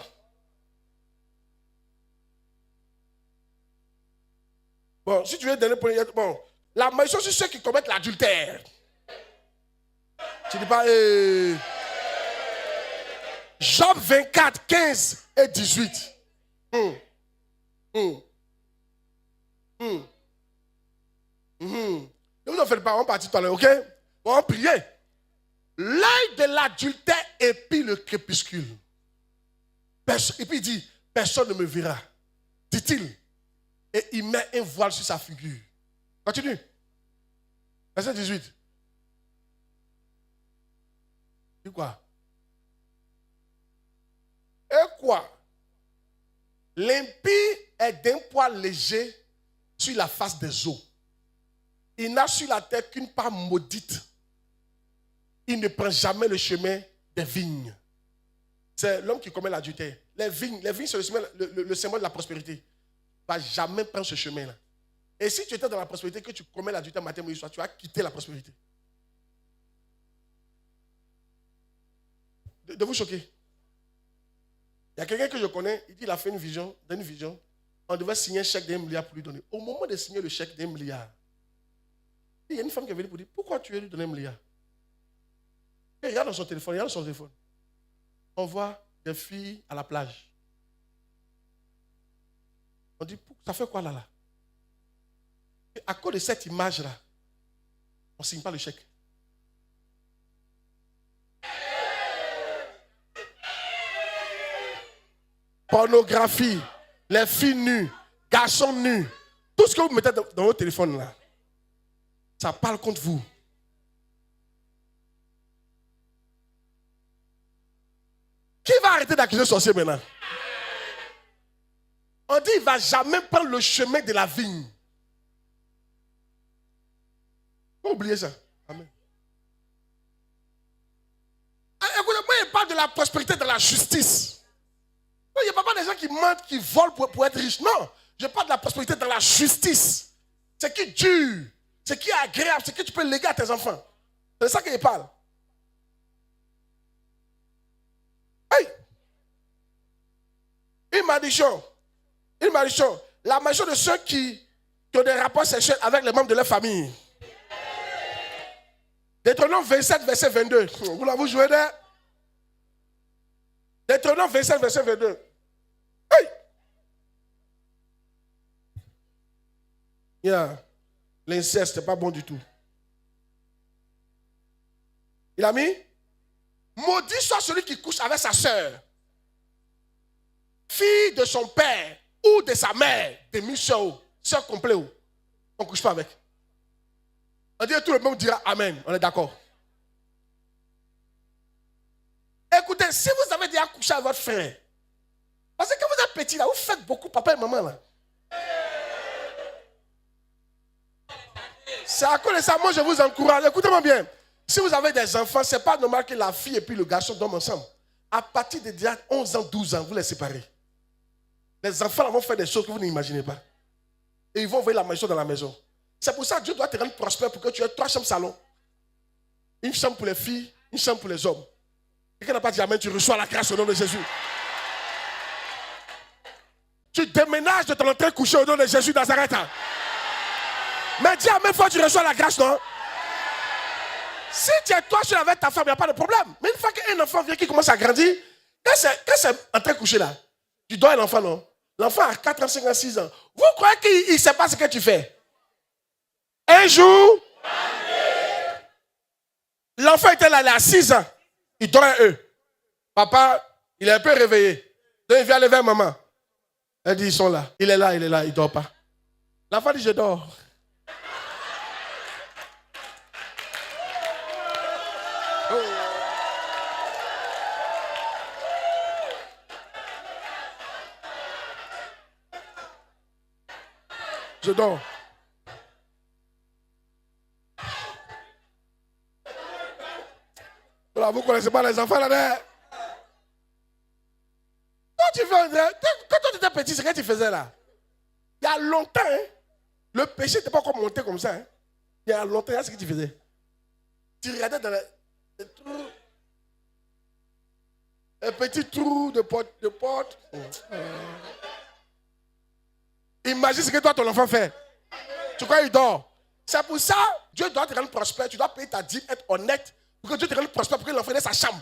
Bon, si tu veux donner pour bon, la malédiction sur ceux qui commettent l'adultère. Tu dis pas Job 24, 15 et 18. Ne vous en faites pas, on partit tout à l'heure, ok? On va prier. L'œil de l'adultère épie le crépuscule. Et puis il dit, personne ne me verra, dit-il. Et il met un voile sur sa figure. Continue. Verset 18. Dis quoi? Et quoi? L'impie est d'un poids léger sur la face des eaux. Il n'a sur la terre qu'une part maudite. Il ne prend jamais le chemin des vignes. C'est l'homme qui commet l'adultère. Les vignes c'est le symbole de la prospérité. Tu ne vas jamais prendre ce chemin-là. Et si tu étais dans la prospérité, que tu commets l'adultère matin, midi, soir, tu vas quitter la prospérité. De vous choquer. Il y a quelqu'un que je connais, il dit qu'il a fait une vision, on devait signer un chèque d'1 milliard pour lui donner. Au moment de signer le chèque d'1 milliard, il y a une femme qui est venue pour dire, pourquoi tu veux lui donner 1 milliard? Et il regarde dans son téléphone, on voit des filles à la plage. On dit, ça fait quoi là? Et à cause de cette image-là, on ne signe pas le chèque. Pornographie, les filles nues, garçons nus, tout ce que vous mettez dans votre téléphone là, ça parle contre vous. Qui va arrêter d'accuser le sorcier maintenant? On dit qu'il ne va jamais prendre le chemin de la vigne. Faut oublier ça. Amen. Écoutez-moi, il parle de la prospérité, de la justice. Il n'y a pas des gens qui mentent, qui volent pour être riches. Non, je parle de la prospérité dans la justice. C'est qui dure, c'est qui est agréable, c'est qui tu peux léguer à tes enfants. C'est ça qu'il parle. Hey! Une malédiction. Une malédiction. La malédiction de ceux qui ont des rapports sexuels avec les membres de leur famille. Deutéronome 27, verset 22. Vous l'avez joué là? Deutéronome 27, verset 22. Hey! Yeah. L'inceste, c'est pas bon du tout. Il a mis: maudit soit celui qui couche avec sa sœur, fille de son père ou de sa mère, demi-sœur, sœur complète. On ne couche pas avec. On dit tout le monde dira Amen. On est d'accord. Écoutez, si vous avez déjà couché avec votre frère, parce que quand vous êtes petit là, vous faites beaucoup papa et maman là. C'est à cause de ça, moi je vous encourage. Écoutez-moi bien. Si vous avez des enfants, ce n'est pas normal que la fille et puis le garçon dorment ensemble. À partir de déjà 11 ans, 12 ans, vous les séparez. Les enfants vont faire des choses que vous n'imaginez pas. Et ils vont envoyer la maison dans la maison. C'est pour ça que Dieu doit te rendre prospère pour que tu aies 3 chambres salon. Une chambre pour les filles, une chambre pour les hommes. Quelqu'un n'a pas dit Amen, tu reçois la grâce au nom de Jésus. Tu déménages de ton entrée couchée au nom de Jésus Nazareth. Mais dis Amen, fois tu reçois la grâce, non? Si tu es toi seul avec ta femme, il n'y a pas de problème. Mais une fois qu'un enfant vient qui commence à grandir, quand c'est en train de coucher là, tu dors l'enfant, non? L'enfant a 4 ans, 5 ans, 6 ans. Vous croyez qu'il ne sait pas ce que tu fais? Un jour, l'enfant était là, il a 6 ans. Il dort à eux. Papa, il est un peu réveillé. Donc il vient aller vers maman. Elle dit, ils sont là. Il est là, il ne dort pas. L'enfant dit, je dors. Je dors. Voilà, vous ne connaissez pas les enfants là-dedans. Quand tu étais petit, c'est ce que tu faisais là. Il y a longtemps, hein, le péché n'était pas encore monté comme ça. Hein. Il y a longtemps, c'est ce que tu faisais. Tu regardais dans les trous. Un petit trou de porte. Imagine ce que toi, ton enfant fait. Tu crois qu'il dort. C'est pour ça, Dieu doit te rendre prospère. Tu dois payer ta dîme, être honnête, pour que Dieu te rende prospère, pour que l'enfant ait sa chambre.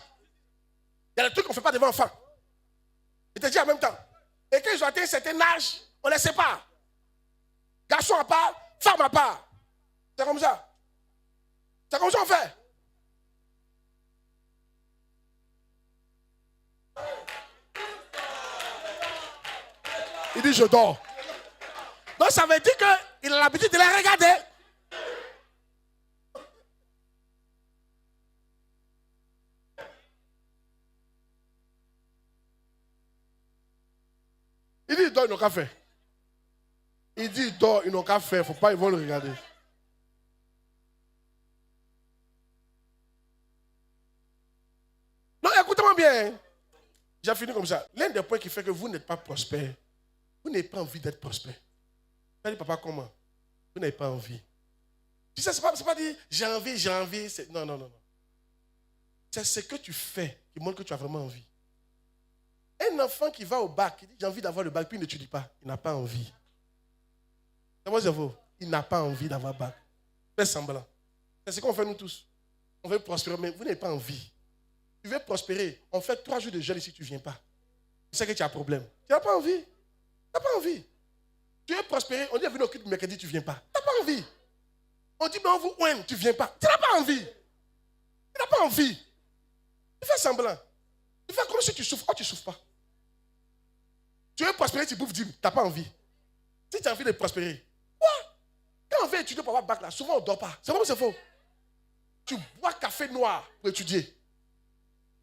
Il y a des trucs qu'on ne fait pas devant l'enfant. Il te dit en même temps. Et quand ils ont atteint un certain âge, on ne les sépare. Garçon à part, femme à part. C'est comme ça. C'est comme ça qu'on fait. Il dit je dors. Donc ça veut dire qu'il a l'habitude de les regarder. Il dit il dort, ils n'ont qu'à faire. Il dit il dort, ils n'ont qu'à faire. Il ne faut pas, ils vont le regarder. Non, écoutez-moi bien. J'ai fini comme ça. L'un des points qui fait que vous n'êtes pas prospère, vous n'avez pas envie d'être prospère. Vous allez, papa, comment? Vous n'avez pas envie. Tu sais, ce n'est pas dire j'ai envie. Non. C'est ce que tu fais qui montre que tu as vraiment envie. Un enfant qui va au bac, qui dit j'ai envie d'avoir le bac, puis il n'étudie pas, il n'a pas envie. C'est moi, il n'a pas envie d'avoir le bac. Fais semblant. C'est ce qu'on fait nous tous. On veut prospérer, mais vous n'avez pas envie. Tu veux prospérer, on fait 3 jours de jeûne ici, tu ne viens pas. Tu sais que tu as un problème. Tu n'as pas envie. Tu n'as pas envie. Tu veux prospérer, on dit venez au culte mercredi, tu ne viens pas. Tu n'as pas envie. On dit mais on vous oint, tu ne viens pas. Tu n'as pas envie. Tu n'as pas envie. Tu fais semblant. Tu fais comme si tu souffres. Oh, tu ne souffres pas. Tu veux prospérer, tu bouffes 10. Tu n'as pas envie. Si tu as envie de prospérer, quoi? Quand on veut étudier pour avoir bac là, souvent on ne dort pas. C'est vrai ou c'est faux? Tu bois café noir pour étudier.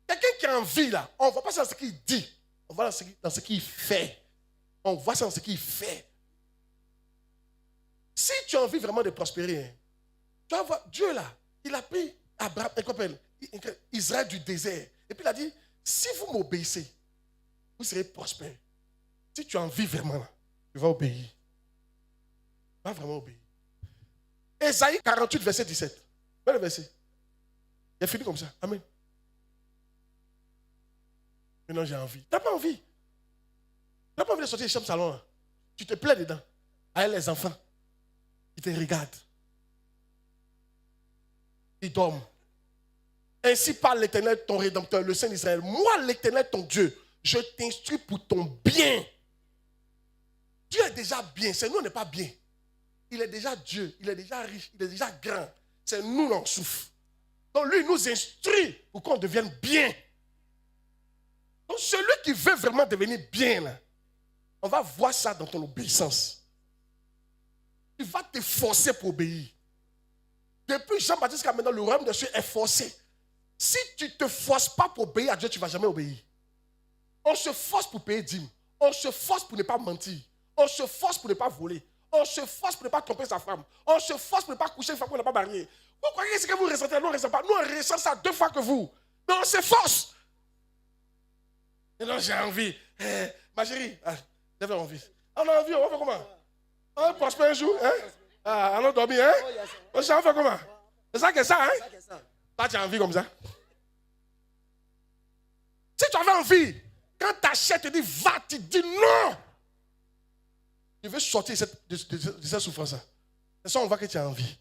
Quelqu'un qui a envie là, on ne voit pas ça dans ce qu'il dit. On voit dans ce qu'il fait. On voit ça dans ce qu'il fait. Si tu as envie vraiment de prospérer, hein, tu vas voir, Dieu là, il a pris Abraham, Israël du désert. Et puis il a dit, si vous m'obéissez, vous serez prospère. Si tu as envie vraiment là, tu vas obéir. Tu vas vraiment obéir. Ésaïe 48, verset 17. Voilà le verset. Il a fini comme ça. Amen. Maintenant j'ai envie. Tu n'as pas envie. n'as pas envie de sortir de chambre salon. Hein. Tu te plais dedans. Avec les enfants. Ils te regardent. Ils dorment. Ainsi parle l'Éternel, ton Rédempteur, le Saint d'Israël. Moi, l'Éternel, ton Dieu, je t'instruis pour ton bien. Dieu est déjà bien. C'est nous, on n'est pas bien. Il est déjà Dieu. Il est déjà riche. Il est déjà grand. C'est nous, on souffre. Donc, lui, il nous instruit pour qu'on devienne bien. Donc, celui qui veut vraiment devenir bien, là, on va voir ça dans ton obéissance. Il va te forcer pour obéir. Depuis Jean-Baptiste jusqu'à maintenant, le royaume de Dieu est forcé. Si tu ne te forces pas pour obéir à Dieu, tu ne vas jamais obéir. On se force pour payer dîme. On se force pour ne pas mentir. On se force pour ne pas voler. On se force pour ne pas tromper sa femme. On se force pour ne pas coucher une femme qu'on n'a pas mariée. Vous croyez que ce que vous ressentez, nous on ne ressent pas. Nous on ressent ça 2 fois que vous. Mais on se force. Et non, j'ai envie. Ma chérie, j'avais envie. On a envie, on va faire comment? On prospère un jour, hein? Allons dormir, hein? On va faire comment? C'est ça que ça, hein? Toi, tu as envie comme ça? Si tu avais envie, quand ta chair te dit va, tu dis non. Tu veux sortir de cette souffrance-là. C'est ça, on voit que tu as envie.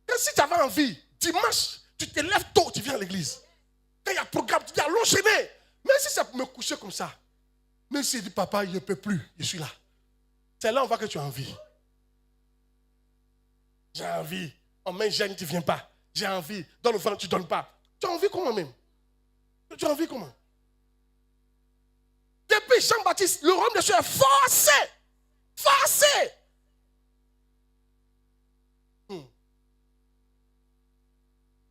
Et si tu avais envie, dimanche, tu te lèves tôt, tu viens à l'église. Quand il y a un programme, tu dis allons enchaîner. Mais si ça me coucher comme ça, même s'il dit papa, il ne peut plus, je suis là. C'est là on voit que tu as envie. J'ai envie. On met gêne, tu ne viens pas. J'ai envie. Dans le ventre, tu ne donnes pas. Tu as envie comment même? Tu as envie comment? Depuis Jean-Baptiste, le royaume de Dieu est forcé. Forcé.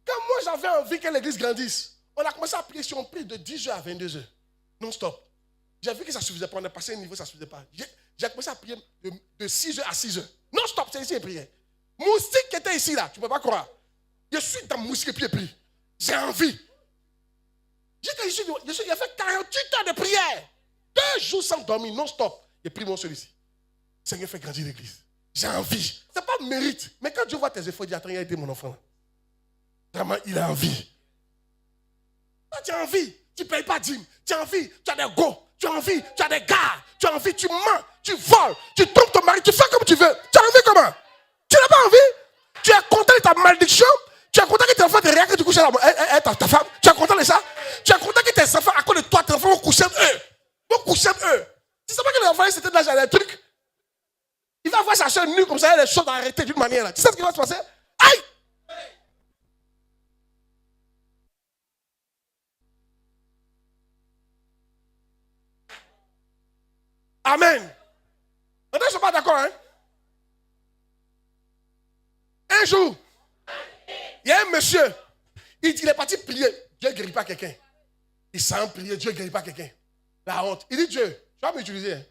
Quand moi j'avais envie que l'église grandisse, on a commencé à prier sur un prix de 10h à 22h. Non-stop. J'ai vu que ça ne suffisait pas. On est passé à un niveau, ça ne suffisait pas. J'ai commencé à prier de 6h à 6h. Non-stop, c'est ici et prière. Moustique qui était ici là, tu ne peux pas croire. Je suis dans Moustique et puis prie. J'ai envie. J'étais ici, il a fait 48 heures de prière. 2 jours sans dormir, non-stop. J'ai pris mon celui-ci. Seigneur, fait grandir l'église. J'ai envie. Ce n'est pas le mérite. Mais quand Dieu voit tes efforts, il dit attends, il a été mon enfant. Vraiment, il a envie. Quand tu as envie, tu ne payes pas dîme. Tu as envie, tu as des go. Tu as envie, tu as des gars. Tu as envie, tu mens, tu voles, tu trompes ton mari, tu fais comme tu veux. Tu as envie comment? Tu n'as pas envie? Tu es content de ta malédiction? Tu es content que tes enfants te regardent que tu couches avec ta femme? Tu es content de ça? Tu es content que tes enfants, à cause de toi, tes enfants vont coucher avec eux? Vont coucher avec eux? Tu ne sais pas que les enfants, c'était de là, des trucs. Il va voir sa soeur nue comme ça, il y a les choses arrêtées d'une manière là. Tu sais ce qui va se passer? Aïe! Amen. Maintenant, je ne suis pas d'accord, hein? Un jour, il y a un monsieur, il est parti prier. Dieu ne guérit pas quelqu'un. Il s'en prier, Dieu ne guérit pas quelqu'un. La honte. Il dit Dieu, tu vas m'utiliser. Hein?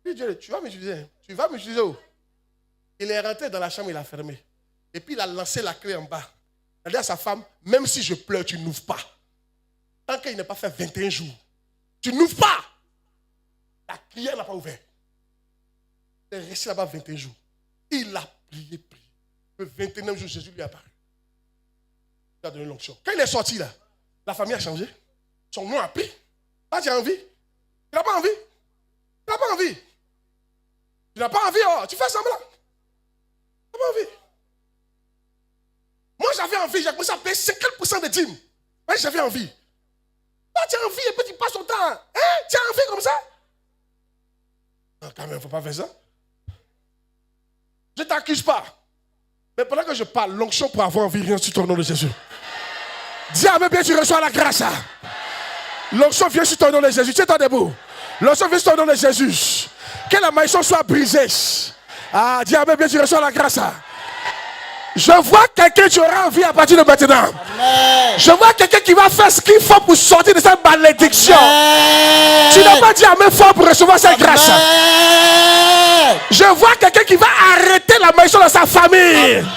Il dit Dieu, tu vas m'utiliser. Hein? Tu vas m'utiliser où? Il est rentré dans la chambre, il a fermé. Et puis il a lancé la clé en bas. Il a dit à sa femme, même si je pleure, tu n'ouvres pas. Tant qu'il n'a pas fait 21 jours, tu n'ouvres pas. La prière n'a pas ouvert. Il est resté là-bas 21 jours. Il a prié. Le 21e jour, Jésus lui est apparu. Il a donné l'onction. Quand il est sorti là, la famille a changé. Son nom a pris. Ah, tu as envie? Tu n'as pas envie? Tu n'as pas envie? Tu n'as pas envie, oh, tu fais semblant. Tu n'as pas envie? Moi, j'avais envie, j'ai commencé à payer 50% de dîmes. Ouais, j'avais envie. Toi, tu as envie et puis tu passes ton temps. Hein? Tu as envie comme ça? Non, quand même, il ne faut pas faire ça. Je ne t'accuse pas. Mais pendant que je parle, l'onction pour avoir envie vient sur ton nom de Jésus. Dis Amen, bien tu reçois la grâce. L'onction vient sur ton nom de Jésus. Tiens-toi debout. L'onction vient sur ton nom de Jésus. Que la malédiction soit brisée. Ah, dis Amen, bien tu reçois la grâce. Je vois quelqu'un qui aura envie à partir de maintenant. Amen. Je vois quelqu'un qui va faire ce qu'il faut pour sortir de cette malédiction. Amen. Tu n'as pas dit Amen fort pour recevoir cette grâce. Je vois quelqu'un qui va arrêter la malédiction dans sa famille. Amen.